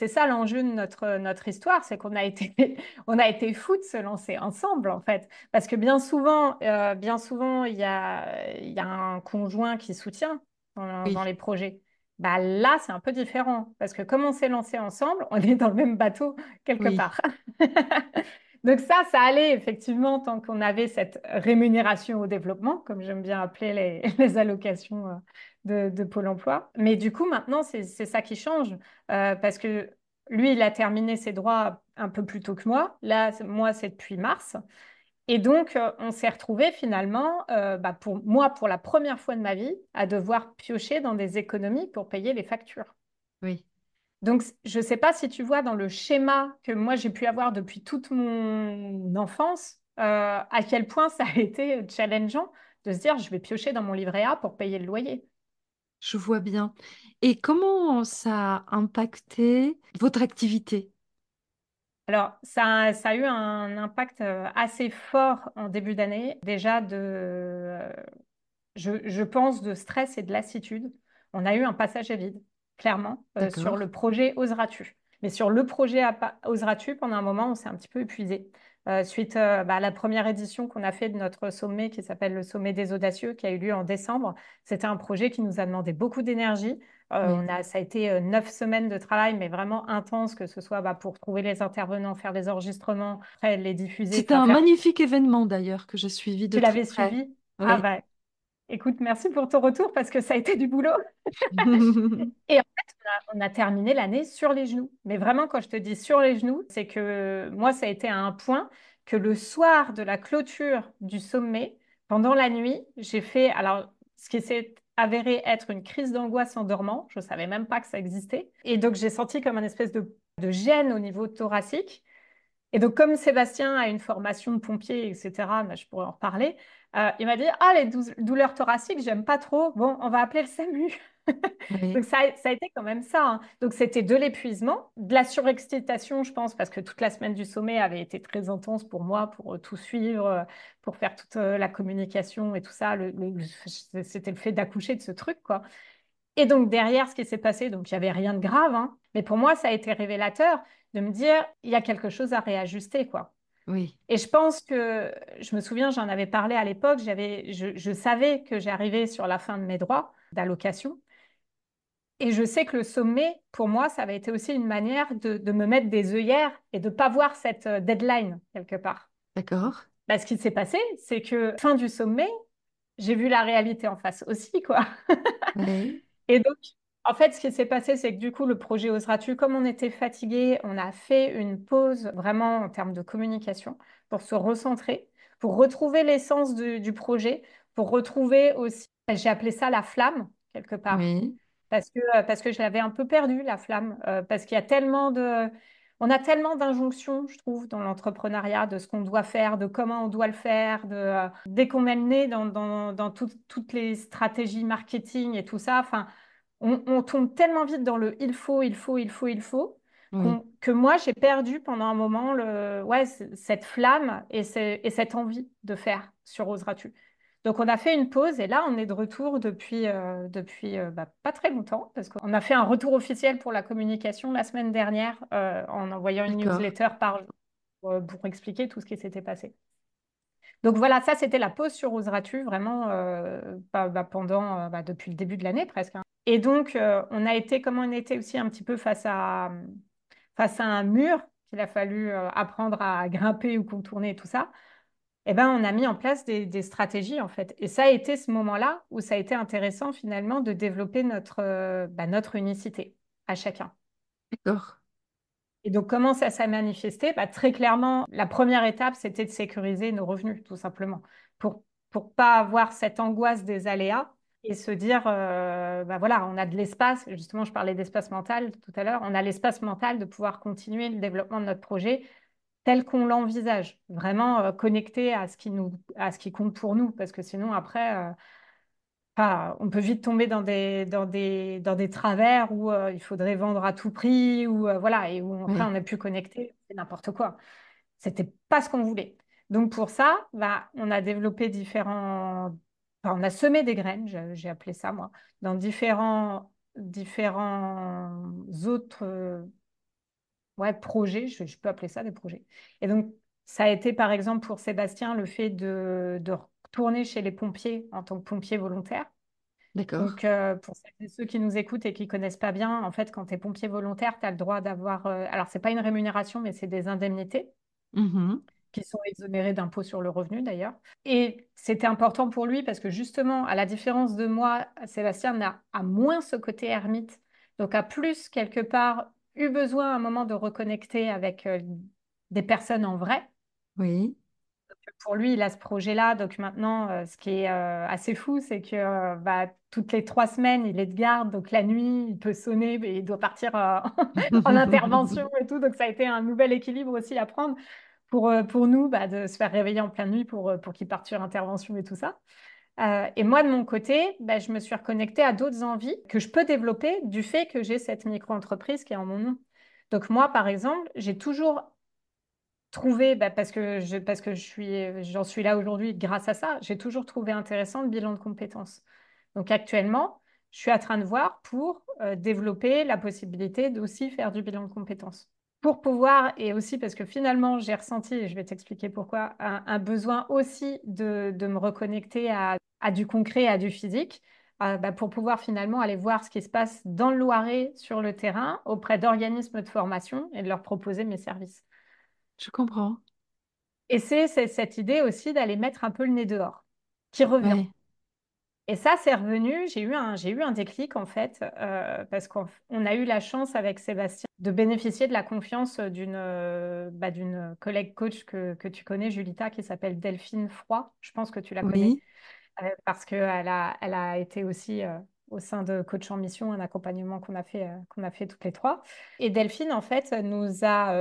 A: ça l'enjeu de notre histoire, c'est qu'on a été, on a été fous de se lancer ensemble, en fait. Parce que bien souvent, il y a un conjoint qui soutient dans
B: Oui,
A: les projets. Bah, là, c'est un peu différent. Parce que comme on s'est lancé ensemble, on est dans le même bateau quelque
B: oui,
A: part. Donc ça allait effectivement tant qu'on avait cette rémunération au développement, comme j'aime bien appeler les allocations de Pôle emploi. Mais du coup, maintenant, c'est ça qui change parce que lui, il a terminé ses droits un peu plus tôt que moi. Là, moi, c'est depuis mars. Et donc, on s'est retrouvés finalement, bah, pour moi, pour la première fois de ma vie, à devoir piocher dans des économies pour payer les factures.
B: oui.
A: Donc, je ne sais pas si tu vois dans le schéma que moi j'ai pu avoir depuis toute mon enfance, à quel point ça a été challengeant de se dire je vais piocher dans mon livret A pour payer le loyer.
B: Je vois bien. Et comment ça a impacté votre activité?
A: Alors, ça a eu un impact assez fort en début d'année, déjà je pense, de stress et de lassitude. On a eu un passage à vide, clairement, sur
B: D'accord.
A: le projet Oseras-tu. Mais sur le projet Oseras-tu, pendant un moment, on s'est un petit peu épuisé. Suite à la première édition qu'on a fait de notre sommet, qui s'appelle le Sommet des Audacieux, qui a eu lieu en décembre, c'était un projet qui nous a demandé beaucoup d'énergie.
B: Oui.
A: Ça a été 9 semaines de travail, mais vraiment intense, que ce soit pour trouver les intervenants, faire les enregistrements, après les diffuser,
B: C'était
A: enfin
B: un
A: faire.
B: magnifique événement d'ailleurs que j'ai suivi de
A: Tu
B: très
A: l'avais
B: près.
A: suivi? Ah
B: Oui.
A: bah, écoute, merci pour ton retour parce que ça a été du boulot. Et en fait, on a terminé l'année sur les genoux. Mais vraiment, quand je te dis sur les genoux, c'est que moi, ça a été à un point que le soir de la clôture du sommet, pendant la nuit, j'ai fait, alors, ce qui s'est avéré être une crise d'angoisse en dormant. Je ne savais même pas que ça existait. Et donc, j'ai senti comme une espèce de gêne au niveau thoracique. Et donc, comme Sébastien a une formation de pompier, etc., mais je pourrais en reparler, il m'a dit, ah, les douleurs thoraciques, j'aime pas trop. Bon, on va appeler le SAMU.
B: Oui.
A: Donc, ça a été quand même ça, hein. Donc, c'était de l'épuisement, de la surexcitation, je pense, parce que toute la semaine du sommet avait été très intense pour moi, pour tout suivre, pour faire toute la communication et tout ça. C'était le fait d'accoucher de ce truc, quoi. Et donc, derrière ce qui s'est passé, donc il n'y avait rien de grave, hein, mais pour moi, ça a été révélateur de me dire, il y a quelque chose à réajuster, quoi.
B: Oui.
A: Et je pense que, je me souviens, j'en avais parlé à l'époque, je savais que j'arrivais sur la fin de mes droits d'allocation. Et je sais que le sommet, pour moi, ça avait été aussi une manière de me mettre des œillères et de ne pas voir cette deadline quelque part.
B: D'accord.
A: Bah, ce qui s'est passé, c'est que fin du sommet, j'ai vu la réalité en face aussi, quoi.
B: Oui.
A: Et donc, en fait, ce qui s'est passé, c'est que du coup, le projet Oseras-tu, comme on était fatigué, on a fait une pause vraiment en termes de communication pour se recentrer, pour retrouver l'essence du projet, pour retrouver aussi, j'ai appelé ça la flamme, quelque part,
B: Oui.
A: parce que je l'avais un peu perdue, la flamme, parce qu'il y a tellement on a tellement d'injonctions, je trouve, dans l'entrepreneuriat, de ce qu'on doit faire, de comment on doit le faire, dès qu'on met le nez dans toutes les stratégies marketing et tout ça, enfin, on tombe tellement vite dans le il faut, il faut, il faut, il faut,
B: Oui,
A: que moi, j'ai perdu pendant un moment cette flamme et cette envie de faire sur Oseras-tu. Donc, on a fait une pause et là, on est de retour depuis pas très longtemps parce qu'on a fait un retour officiel pour la communication la semaine dernière en envoyant une
B: d'accord,
A: newsletter par jour pour expliquer tout ce qui s'était passé. Donc voilà, ça c'était la pause sur Oseras-tu vraiment depuis le début de l'année presque, hein. Et donc on a été comme on était aussi un petit peu face à un mur qu'il a fallu apprendre à grimper ou contourner et tout ça. Eh ben on a mis en place des stratégies en fait. Et ça a été ce moment-là où ça a été intéressant finalement de développer notre unicité à chacun.
B: d'accord.
A: Et donc, comment ça s'est manifesté? Très clairement, la première étape, c'était de sécuriser nos revenus, tout simplement, pour pour pas avoir cette angoisse des aléas et se dire, voilà, on a de l'espace. Justement, je parlais d'espace mental tout à l'heure. On a l'espace mental de pouvoir continuer le développement de notre projet tel qu'on l'envisage, vraiment connecté à ce qui compte pour nous, parce que sinon, après, on peut vite tomber dans des travers où il faudrait vendre à tout prix ou voilà et où après on
B: Oui,
A: n'est plus connecté, c'est n'importe quoi. C'était pas ce qu'on voulait. Donc pour ça, on a développé on a semé des graines, j'ai appelé ça moi, dans différents autres projets, je peux appeler ça des projets. Et donc ça a été par exemple pour Sébastien le fait de retourner chez les pompiers en tant que pompier volontaire.
B: d'accord.
A: Donc, pour celles et ceux qui nous écoutent et qui connaissent pas bien, en fait, quand tu es pompier volontaire, tu as le droit d'avoir. Alors, c'est pas une rémunération, mais c'est des indemnités
B: Mhm.
A: qui sont exonérées d'impôt sur le revenu d'ailleurs. Et c'était important pour lui parce que justement, à la différence de moi, Sébastien a moins ce côté ermite. Donc, a plus, quelque part, eu besoin à un moment de reconnecter avec des personnes en vrai.
B: Oui.
A: Pour lui, il a ce projet-là. Donc maintenant, ce qui est assez fou, c'est que toutes les 3 semaines, il est de garde. Donc la nuit, il peut sonner, mais il doit partir en intervention et tout. Donc ça a été un nouvel équilibre aussi à prendre pour nous de se faire réveiller en pleine nuit pour qu'il parte sur intervention et tout ça. Et moi, de mon côté, je me suis reconnectée à d'autres envies que je peux développer du fait que j'ai cette micro-entreprise qui est en mon nom. Donc moi, par exemple, j'ai toujours trouvé, parce que j'en suis là aujourd'hui grâce à ça, j'ai toujours trouvé intéressant le bilan de compétences. Donc actuellement, je suis en train de voir pour développer la possibilité d'aussi faire du bilan de compétences. Pour pouvoir, et aussi parce que finalement, j'ai ressenti, et je vais t'expliquer pourquoi, un besoin aussi de me reconnecter à du concret, à du physique, pour pouvoir finalement aller voir ce qui se passe dans le Loiret, sur le terrain, auprès d'organismes de formation et de leur proposer mes services.
B: Je comprends.
A: Et c'est cette idée aussi d'aller mettre un peu le nez dehors, qui revient.
B: Oui,
A: Et ça, c'est revenu. J'ai eu un déclic, en fait, parce qu'on a eu la chance avec Sébastien de bénéficier de la confiance d'une collègue coach que tu connais, Julita, qui s'appelle Delphine Froid. Je pense que tu la connais,
B: oui,
A: parce qu'elle a été aussi au sein de Coach en Mission, un accompagnement qu'on a fait toutes les trois. Et Delphine, en fait, nous a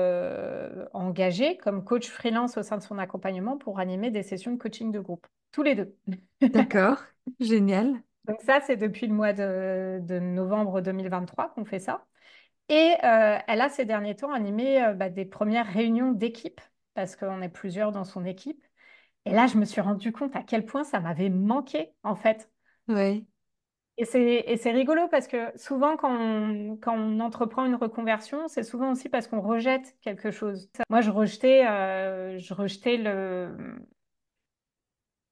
A: engagés comme coach freelance au sein de son accompagnement pour animer des sessions de coaching de groupe, tous les deux.
B: d'accord. Génial.
A: Donc ça, c'est depuis le mois de novembre 2023 qu'on fait ça. Et elle a ces derniers temps animé des premières réunions d'équipe, parce qu'on est plusieurs dans son équipe. Et là, je me suis rendu compte à quel point ça m'avait manqué, en fait.
B: Oui,
A: Et c'est rigolo parce que souvent, quand on entreprend une reconversion, c'est souvent aussi parce qu'on rejette quelque chose. Moi, je rejetais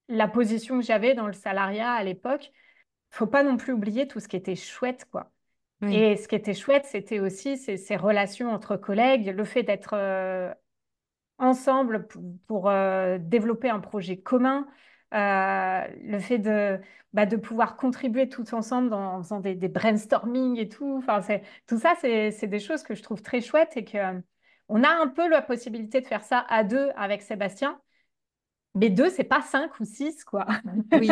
A: la position que j'avais dans le salariat à l'époque. Faut pas non plus oublier tout ce qui était chouette, quoi.
B: oui.
A: Et ce qui était chouette, c'était aussi ces relations entre collègues, le fait d'être ensemble pour développer un projet commun, le fait de pouvoir contribuer tous ensemble en faisant des brainstorming et tout. Enfin, tout ça, c'est des choses que je trouve très chouettes et que on a un peu la possibilité de faire ça à deux avec Sébastien, mais deux, c'est pas cinq ou six, quoi.
B: Oui,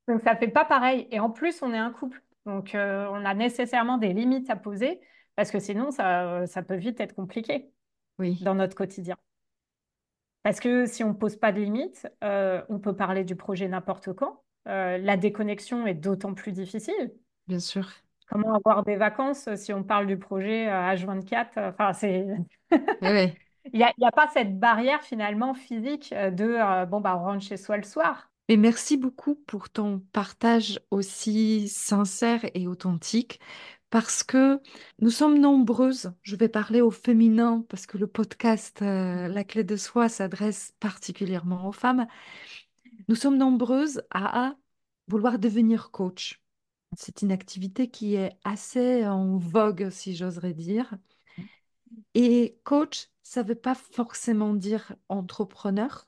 A: Donc ça fait pas pareil. Et en plus, on est un couple. Donc on a nécessairement des limites à poser parce que sinon, ça peut vite être compliqué
B: oui,
A: dans notre quotidien. Parce que si on ne pose pas de limites, on peut parler du projet n'importe quand. La déconnexion est d'autant plus difficile.
B: bien sûr.
A: comment avoir des vacances si on parle du projet H24. Enfin,
B: Ouais.
A: il y a pas cette barrière finalement physique de bon, bah, on rentre chez soi le soir.
B: Mais merci beaucoup pour ton partage aussi sincère et authentique, parce que nous sommes nombreuses. Je vais parler au féminin parce que le podcast La clé de soi s'adresse particulièrement aux femmes. Nous sommes nombreuses à vouloir devenir coach. C'est une activité qui est assez en vogue, si j'oserais dire. Et coach, ça ne veut pas forcément dire entrepreneur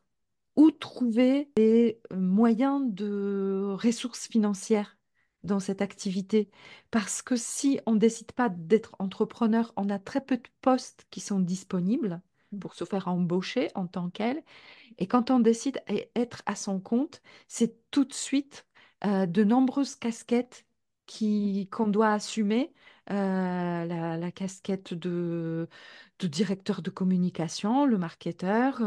B: ou trouver des moyens de ressources financières dans cette activité. Parce que si on ne décide pas d'être entrepreneur, on a très peu de postes qui sont disponibles pour se faire embaucher en tant qu'elle. Et quand on décide d'être à son compte, c'est tout de suite de nombreuses casquettes qu'on doit assumer. La casquette de directeur de communication, le marketeur,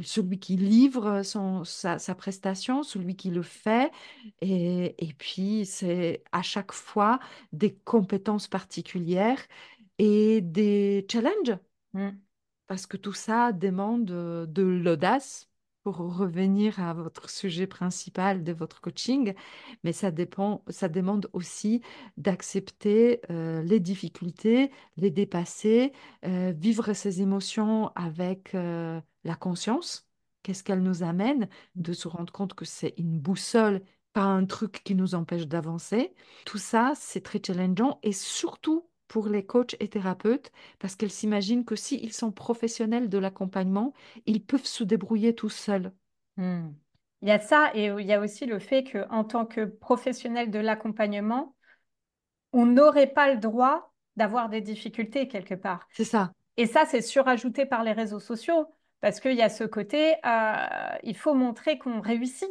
B: celui qui livre sa prestation, celui qui le fait. Et puis, c'est à chaque fois des compétences particulières et des challenges
A: Mm.
B: parce que tout ça demande de l'audace pour revenir à votre sujet principal de votre coaching, mais ça demande aussi d'accepter les difficultés, les dépasser, vivre ses émotions avec la conscience. Qu'est-ce qu'elle nous amène? De se rendre compte que c'est une boussole, pas un truc qui nous empêche d'avancer. Tout ça, c'est très challengeant et surtout pour les coachs et thérapeutes parce qu'elles s'imaginent que s'ils sont professionnels de l'accompagnement, ils peuvent se débrouiller tout seuls.
A: Mm. Il y a ça et il y a aussi le fait qu'en tant que professionnel de l'accompagnement, on n'aurait pas le droit d'avoir des difficultés quelque part.
B: C'est ça,
A: Et ça, c'est surajouté par les réseaux sociaux parce qu'il y a ce côté, il faut montrer qu'on réussit.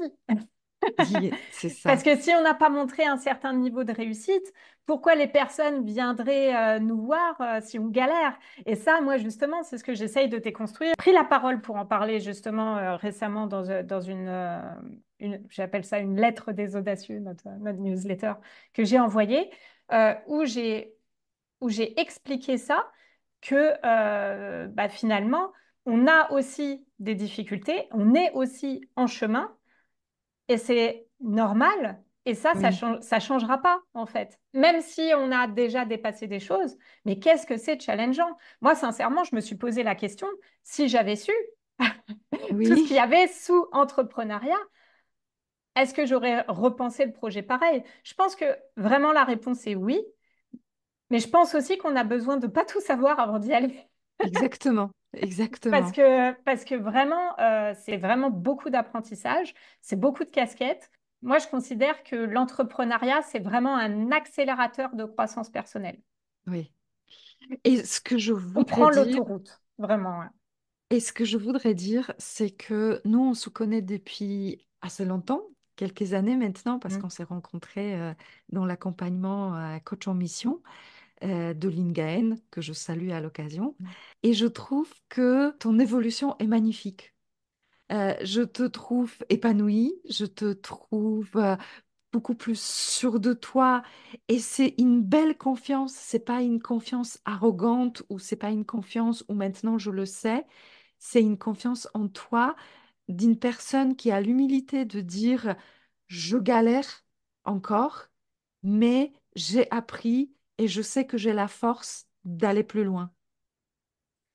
B: c'est
A: Parce
B: ça.
A: que si on n'a pas montré un certain niveau de réussite, pourquoi les personnes viendraient nous voir si on galère? Et ça, moi, justement, c'est ce que j'essaye de déconstruire. J'ai pris la parole pour en parler justement récemment dans j'appelle ça une lettre des audacieux, notre newsletter que j'ai envoyée, où j'ai expliqué ça, que bah, finalement, on a aussi des difficultés, on est aussi en chemin et c'est normal. Et
B: Oui,
A: ça changera pas, en fait. Même si on a déjà dépassé des choses, mais qu'est-ce que c'est challengeant? Moi, sincèrement, je me suis posé la question, si j'avais su tout ce qu'il y
B: oui,
A: avait sous entrepreneuriat, est-ce que j'aurais repensé le projet pareil? Je pense que vraiment la réponse est oui, mais je pense aussi qu'on a besoin de pas tout savoir avant d'y aller.
B: exactement, exactement.
A: Parce que vraiment, c'est vraiment beaucoup d'apprentissage, c'est beaucoup de casquettes. Moi, je considère que l'entrepreneuriat, c'est vraiment un accélérateur de croissance personnelle.
B: Oui. Et ce que je
A: On
B: voudrais
A: prend
B: dire,
A: l'autoroute, vraiment. Ouais.
B: c'est que nous, on se connaît depuis assez longtemps, quelques années maintenant, parce
A: Mm.
B: qu'on s'est rencontrés dans l'accompagnement coach en mission de Lingaen, que je salue à l'occasion. Et je trouve que ton évolution est magnifique. Je te trouve épanouie, je te trouve beaucoup plus sûre de toi et c'est une belle confiance. C'est pas une confiance arrogante ou c'est pas une confiance où maintenant je le sais. C'est une confiance en toi d'une personne qui a l'humilité de dire je galère encore, mais j'ai appris et je sais que j'ai la force d'aller plus loin.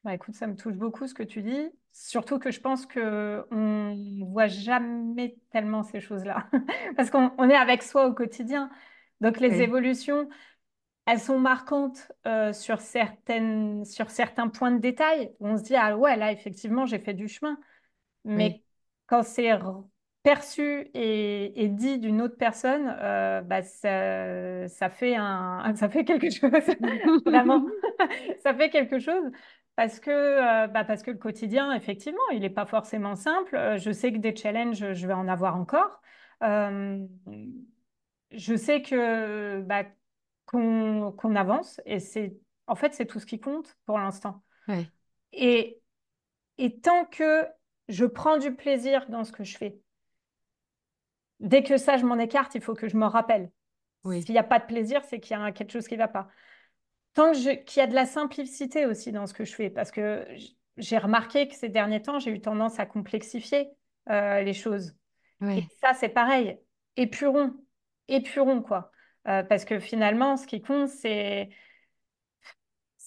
A: Bah, écoute, ça me touche beaucoup ce que tu dis, surtout que je pense que on voit jamais tellement ces choses-là, parce qu'on est avec soi au quotidien. Donc les
B: Oui,
A: évolutions, elles sont marquantes sur certains points de détail où on se dit, ah ouais, là, effectivement, j'ai fait du chemin.
B: oui.
A: Mais quand c'est perçu et dit d'une autre personne, bah, ça fait quelque chose. Vraiment, ça fait quelque chose. Parce que le quotidien, effectivement, il n'est pas forcément simple. Je sais que des challenges, je vais en avoir encore. Euh, je sais que qu'on avance et en fait c'est tout ce qui compte pour l'instant.
B: Oui,
A: Et, et tant que je prends du plaisir dans ce que je fais, dès que ça je m'en écarte, il faut que je m'en rappelle.
B: Oui,
A: S'il n'y a pas de plaisir, c'est qu'il y a quelque chose qui ne va pas. Qu'il y a de la simplicité aussi dans ce que je fais, parce que j'ai remarqué que ces derniers temps, j'ai eu tendance à complexifier les choses. Et
B: oui,
A: ça, c'est pareil. Épurons, épurons, quoi. Parce que finalement, ce qui compte, c'est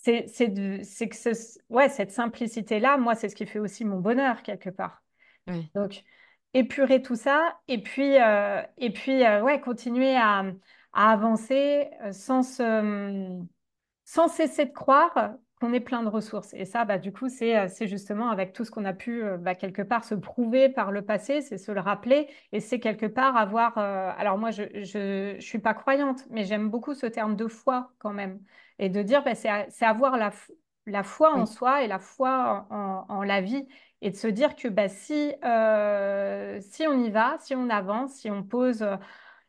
A: que ouais, cette simplicité-là, moi, c'est ce qui fait aussi mon bonheur, quelque part.
B: oui,
A: Donc, épurer tout ça et puis ouais, continuer à avancer sans cesser de croire qu'on est plein de ressources. Et ça, bah, du coup, c'est justement avec tout ce qu'on a pu bah, quelque part se prouver par le passé, c'est se le rappeler et c'est quelque part avoir. Alors moi, je suis pas croyante, mais j'aime beaucoup ce terme de foi quand même. Et de dire, bah, c'est avoir la foi en
B: oui,
A: soi et la foi en la vie. Et de se dire que bah, si on y va, si on avance, si on pose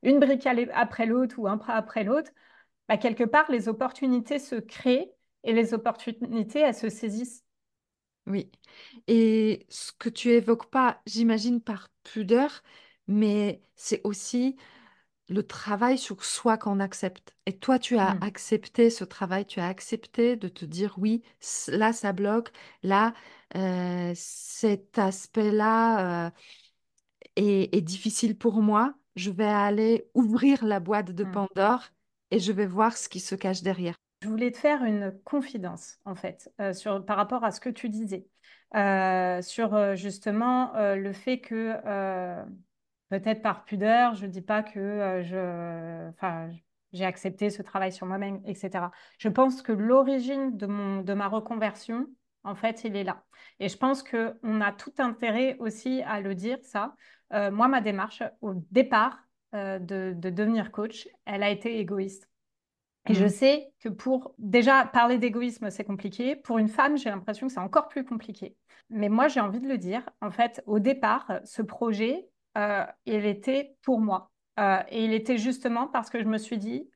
A: une brique après l'autre ou un pas après l'autre, bah, quelque part, les opportunités se créent et les opportunités, elles se saisissent.
B: oui. Et ce que tu évoques pas, j'imagine par pudeur, mais c'est aussi le travail sur soi qu'on accepte. Et toi, tu as
A: Mm.
B: accepté ce travail, tu as accepté de te dire oui, là, ça bloque, là, cet aspect-là est difficile pour moi. Je vais aller ouvrir la boîte de
A: Mm.
B: Pandore et je vais voir ce qui se cache derrière.
A: Je voulais te faire une confidence, en fait, par rapport à ce que tu disais, sur justement le fait que, peut-être par pudeur, je ne dis pas que enfin, j'ai accepté ce travail sur moi-même, etc. Je pense que l'origine de ma reconversion, en fait, il est là. Et je pense qu'on a tout intérêt aussi à le dire, ça. Moi, ma démarche, au départ, de devenir coach, elle a été égoïste. Et je
B: Mm.
A: sais que pour déjà parler d'égoïsme, c'est compliqué. Pour une femme, j'ai l'impression que c'est encore plus compliqué. Mais moi, j'ai envie de le dire. En fait, au départ, ce projet, il était pour moi. Et il était justement parce que je me suis dit,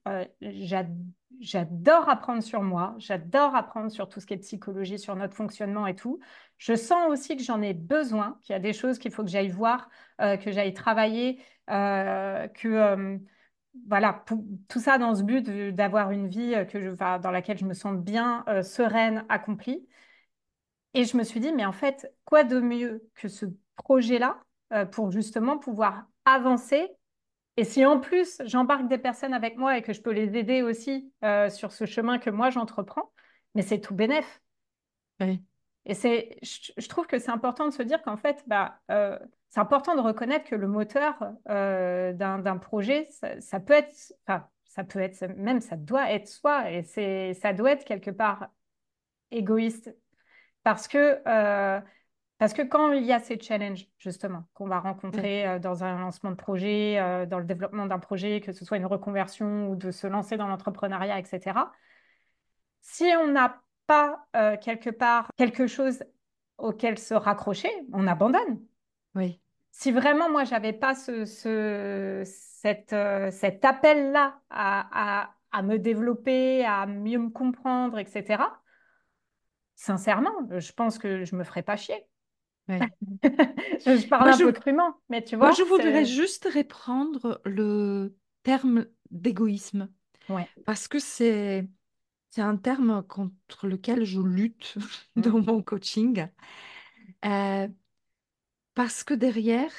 A: j'adore apprendre sur moi, j'adore apprendre sur tout ce qui est psychologie, sur notre fonctionnement et tout. Je sens aussi que j'en ai besoin, qu'il y a des choses qu'il faut que j'aille voir, que j'aille travailler, que voilà, tout ça dans ce but d'avoir une vie enfin, dans laquelle je me sens bien, sereine, accomplie. Et je me suis dit, mais en fait, quoi de mieux que ce projet-là pour justement pouvoir avancer. Et si en plus j'embarque des personnes avec moi et que je peux les aider aussi sur ce chemin que moi j'entreprends, mais c'est tout bénef.
B: Oui,
A: Et je trouve que c'est important de se dire qu'en fait, bah, c'est important de reconnaître que le moteur d'un projet, ça peut être, enfin, ça peut être, même ça doit être soi, et ça doit être quelque part égoïste. Parce que, euh, parce que quand il y a ces challenges, justement, qu'on va
B: oui,
A: rencontrer dans un lancement de projet, dans le développement d'un projet, que ce soit une reconversion ou de se lancer dans l'entrepreneuriat, etc., si on n'a pas quelque part quelque chose auquel se raccrocher, on abandonne.
B: oui,
A: Si vraiment moi j'avais pas cet appel-là à me développer, à mieux me comprendre, etc., sincèrement, je pense que je me ferais pas chier.
B: oui.
A: Je parle
B: Moi,
A: un
B: je,
A: peu crûment, mais tu
B: moi,
A: vois,
B: je voudrais
A: c'est...
B: juste reprendre le terme d'égoïsme
A: Ouais.
B: parce que c'est un terme contre lequel je lutte
A: Mm,
B: dans mon coaching. Euh, Parce que derrière,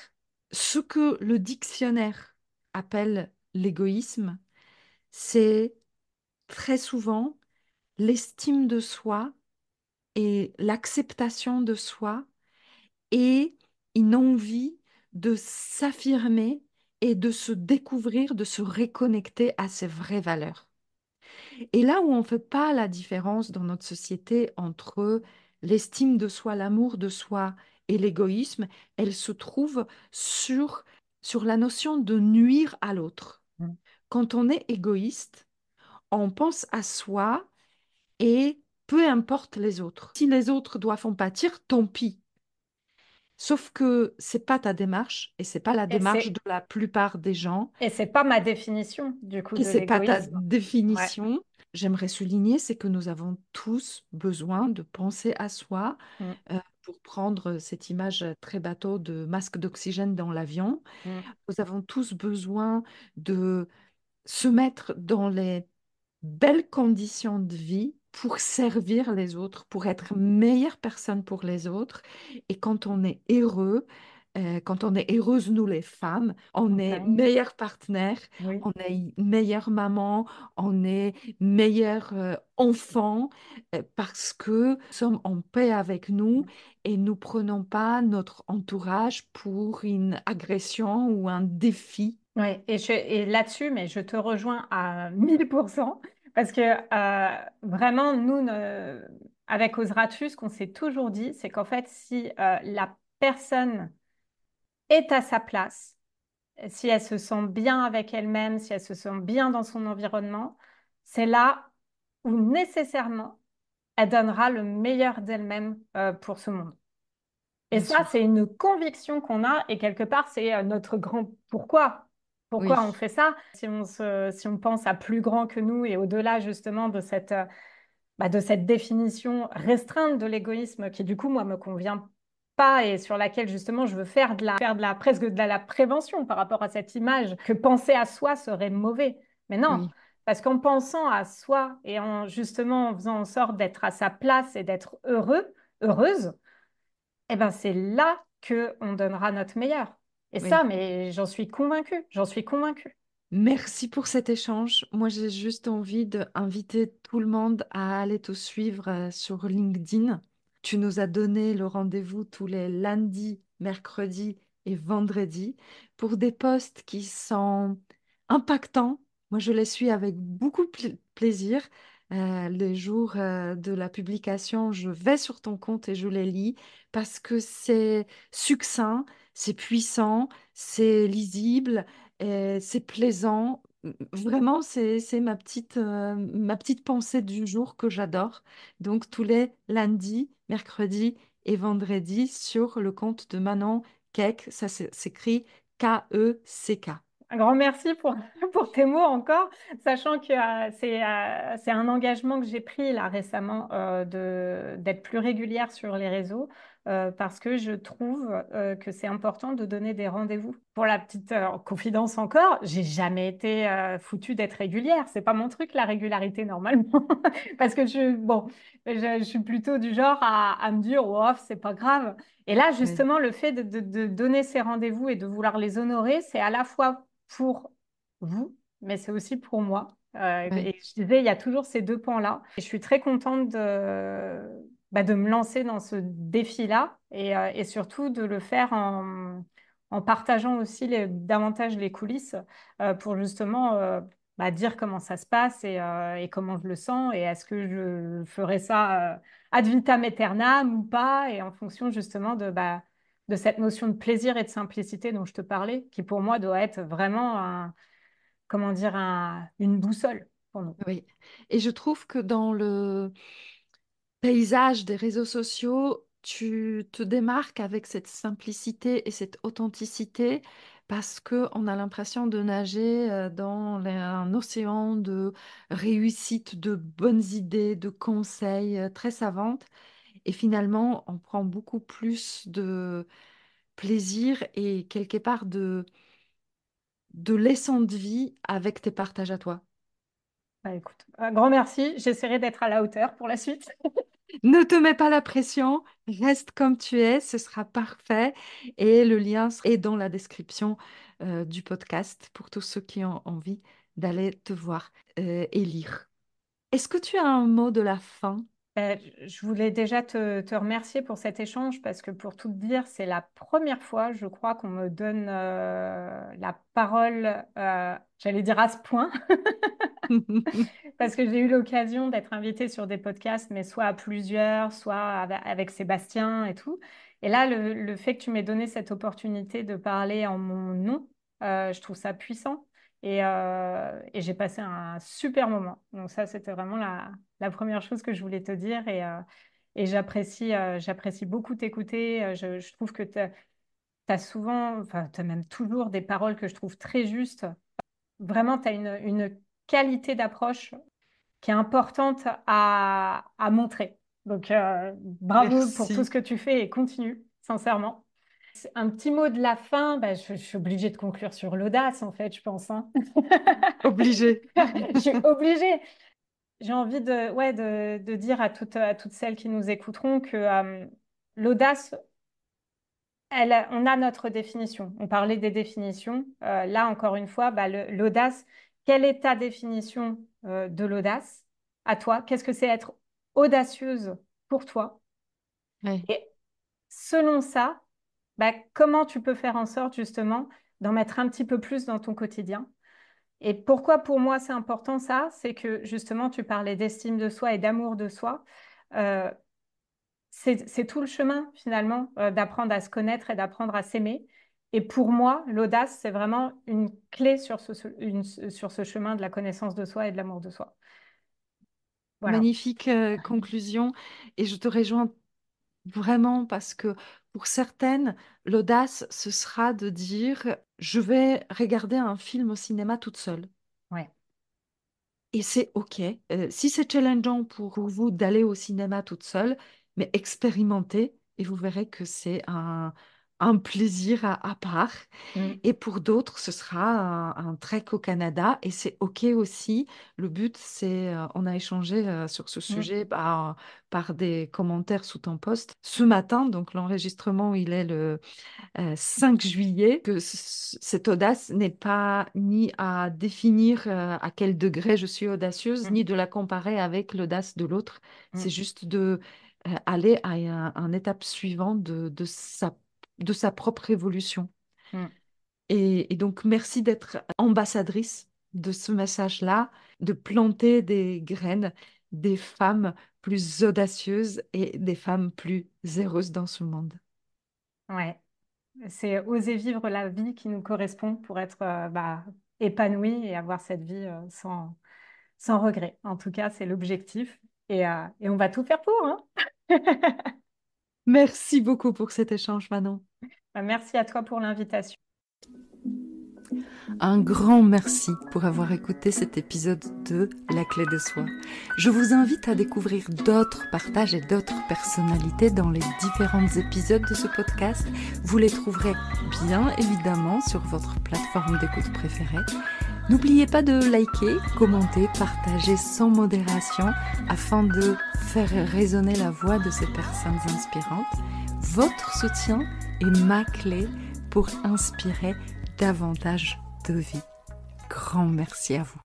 B: ce que le dictionnaire appelle l'égoïsme, c'est très souvent l'estime de soi et l'acceptation de soi et une envie de s'affirmer et de se découvrir, de se reconnecter à ses vraies valeurs. Et là où on ne fait pas la différence dans notre société entre l'estime de soi, l'amour de soi et l'égoïsme, elle se trouve sur la notion de nuire à l'autre.
A: mm.
B: Quand on est égoïste, on pense à soi et peu importe les autres. Si les autres doivent en pâtir, tant pis. Sauf que c'est pas ta démarche et c'est pas la
A: Et
B: démarche
A: c'est
B: de la plupart des gens.
A: et c'est pas ma définition du coup
B: Et
A: de
B: c'est pas ta
A: l'égoïsme. Ouais.
B: définition. J'aimerais souligner, c'est que nous avons tous besoin de penser à soi
A: Mm,
B: pour prendre cette image très bateau de masque d'oxygène dans l'avion.
A: mm,
B: Nous avons tous besoin de se mettre dans les belles conditions de vie pour servir les autres, pour être meilleure personne pour les autres. Et quand on est heureux, quand on est heureuse, nous les femmes, on est
A: Ok.
B: meilleure partenaire,
A: Oui.
B: on est meilleure maman, on est meilleur enfant, parce que nous sommes en paix avec nous et nous prenons pas notre entourage pour une agression ou un défi.
A: Oui, et là-dessus, mais je te rejoins à 1000%, parce que vraiment, nous, avec Osratus, ce qu'on s'est toujours dit, c'est qu'en fait, si la personne est à sa place, si elle se sent bien avec elle-même, si elle se sent bien dans son environnement, c'est là où nécessairement elle donnera le meilleur d'elle-même pour ce monde. Et
B: Bien
A: ça, c'est
B: sûr.
A: une conviction qu'on a et quelque part, c'est notre grand pourquoi. Pourquoi on
B: Oui,
A: fait ça? Si on pense à plus grand que nous et au-delà justement de cette définition restreinte de l'égoïsme qui du coup, moi, me convient pas et sur laquelle justement je veux faire de la presque de la prévention par rapport à cette image que penser à soi serait mauvais. Mais non,
B: oui,
A: parce qu'en pensant à soi et en justement en faisant en sorte d'être à sa place et d'être heureuse, eh ben c'est là que on donnera notre meilleur. Et ça,
B: oui.
A: mais j'en suis convaincue.
B: Merci pour cet échange. Moi, j'ai juste envie d'inviter tout le monde à aller te suivre sur LinkedIn. Tu nous as donné le rendez-vous tous les lundis, mercredis et vendredis pour des posts qui sont impactants. Moi, je les suis avec beaucoup de plaisir. Les jours de la publication, je vais sur ton compte et je les lis parce que c'est succinct, c'est puissant, c'est lisible. C'est plaisant. Vraiment, c'est ma petite pensée du jour que j'adore. Donc, tous les lundis, mercredis et vendredis sur le compte de Manon Keck. Ça s'écrit Keck.
A: Un grand merci pour tes mots encore, sachant que c'est un engagement que j'ai pris là récemment d'être plus régulière sur les réseaux parce que je trouve que c'est important de donner des rendez-vous. Pour la petite confidence encore, j'ai jamais été foutue d'être régulière. C'est pas mon truc la régularité normalement parce que je suis plutôt du genre à me dire oh c'est pas grave. Et là
B: Oui,
A: justement le fait de donner ces rendez-vous et de vouloir les honorer, c'est à la fois pour vous, mais c'est aussi pour moi.
B: oui,
A: Et je disais, il y a toujours ces deux pans-là. Et je suis très contente de me lancer dans ce défi-là et surtout de le faire en partageant aussi davantage les coulisses pour justement dire comment ça se passe et comment je le sens et est-ce que je ferai ça ad vitam aeternam ou pas et en fonction justement de cette notion de plaisir et de simplicité dont je te parlais, qui pour moi doit être vraiment comment dire, une boussole pour nous.
B: oui. Et je trouve que dans le paysage des réseaux sociaux, tu te démarques avec cette simplicité et cette authenticité parce que on a l'impression de nager dans un océan de réussite, de bonnes idées, de conseils très savantes. Et finalement, on prend beaucoup plus de plaisir et quelque part de leçon de vie avec tes partages à toi.
A: Bah, écoute, un grand merci. J'essaierai d'être à la hauteur pour la suite.
B: Ne te mets pas la pression, reste comme tu es, ce sera parfait. Et le lien est dans la description du podcast pour tous ceux qui ont envie d'aller te voir et lire. Est-ce que tu as un mot de la fin?
A: Je voulais déjà te remercier pour cet échange parce que pour tout te dire, c'est la première fois, je crois, qu'on me donne la parole, j'allais dire à ce point. Parce que j'ai eu l'occasion d'être invitée sur des podcasts, mais soit à plusieurs, soit avec Sébastien et tout. Et là, le fait que tu m'aies donné cette opportunité de parler en mon nom, je trouve ça puissant. Et j'ai passé un super moment. Donc ça, c'était vraiment la première chose que je voulais te dire. Et j'apprécie beaucoup t'écouter. Je trouve que tu as souvent, enfin, tu as même toujours des paroles que je trouve très justes. Vraiment, tu as une qualité d'approche qui est importante à montrer. Donc, bravo pour tout ce
B: Merci.
A: que tu fais et continue, sincèrement. Un petit mot de la fin, bah, je suis obligée de conclure sur l'audace, en fait, je pense, hein.
B: Obligé.
A: Je suis obligée. J'ai envie de dire à toutes celles qui nous écouteront que l'audace, on a notre définition. On parlait des définitions. Là, encore une fois, bah, l'audace, quelle est ta définition de l'audace à toi? Qu'est-ce que c'est être audacieuse pour toi?
B: Ouais.
A: Et selon ça, bah, comment tu peux faire en sorte justement d'en mettre un petit peu plus dans ton quotidien? Et pourquoi pour moi c'est important ça? C'est que justement tu parlais d'estime de soi et d'amour de soi. Euh, c'est tout le chemin finalement d'apprendre à se connaître et d'apprendre à s'aimer. Et pour moi, l'audace, c'est vraiment une clé sur ce chemin de la connaissance de soi et de l'amour de soi. Voilà.
B: Magnifique conclusion. Et je te rejoins vraiment parce que pour certaines, l'audace, ce sera de dire, je vais regarder un film au cinéma toute seule.
A: Ouais.
B: Et c'est OK. Si c'est challengeant pour vous d'aller au cinéma toute seule, mais expérimentez et vous verrez que c'est un plaisir à part.
A: Mm,
B: Et pour d'autres, ce sera un trek au Canada et c'est OK aussi. Le but, c'est, on a échangé sur ce
A: mm,
B: sujet par des commentaires sous ton post ce matin. Donc l'enregistrement, il est le 5 juillet, que cette audace n'est pas ni à définir à quel degré je suis audacieuse,
A: mm,
B: ni de la comparer avec l'audace de l'autre. C'est
A: mm,
B: juste de aller à un étape suivante de sa propre évolution.
A: mm.
B: Et donc, merci d'être ambassadrice de ce message-là, de planter des graines, des femmes plus audacieuses et des femmes plus heureuses dans ce monde.
A: Ouais. C'est oser vivre la vie qui nous correspond pour être bah, épanoui et avoir cette vie sans regret. En tout cas, c'est l'objectif. Et on va tout faire pour, hein.
B: Merci beaucoup pour cet échange, Manon.
A: Bah, merci à toi pour l'invitation.
B: Un grand merci pour avoir écouté cet épisode de La clé de soi. Je vous invite à découvrir d'autres partages et d'autres personnalités dans les différents épisodes de ce podcast. Vous les trouverez bien évidemment sur votre plateforme d'écoute préférée. N'oubliez pas de liker, commenter, partager sans modération afin de faire résonner la voix de ces personnes inspirantes. Votre soutien est ma clé pour inspirer davantage de vie. Grand merci à vous.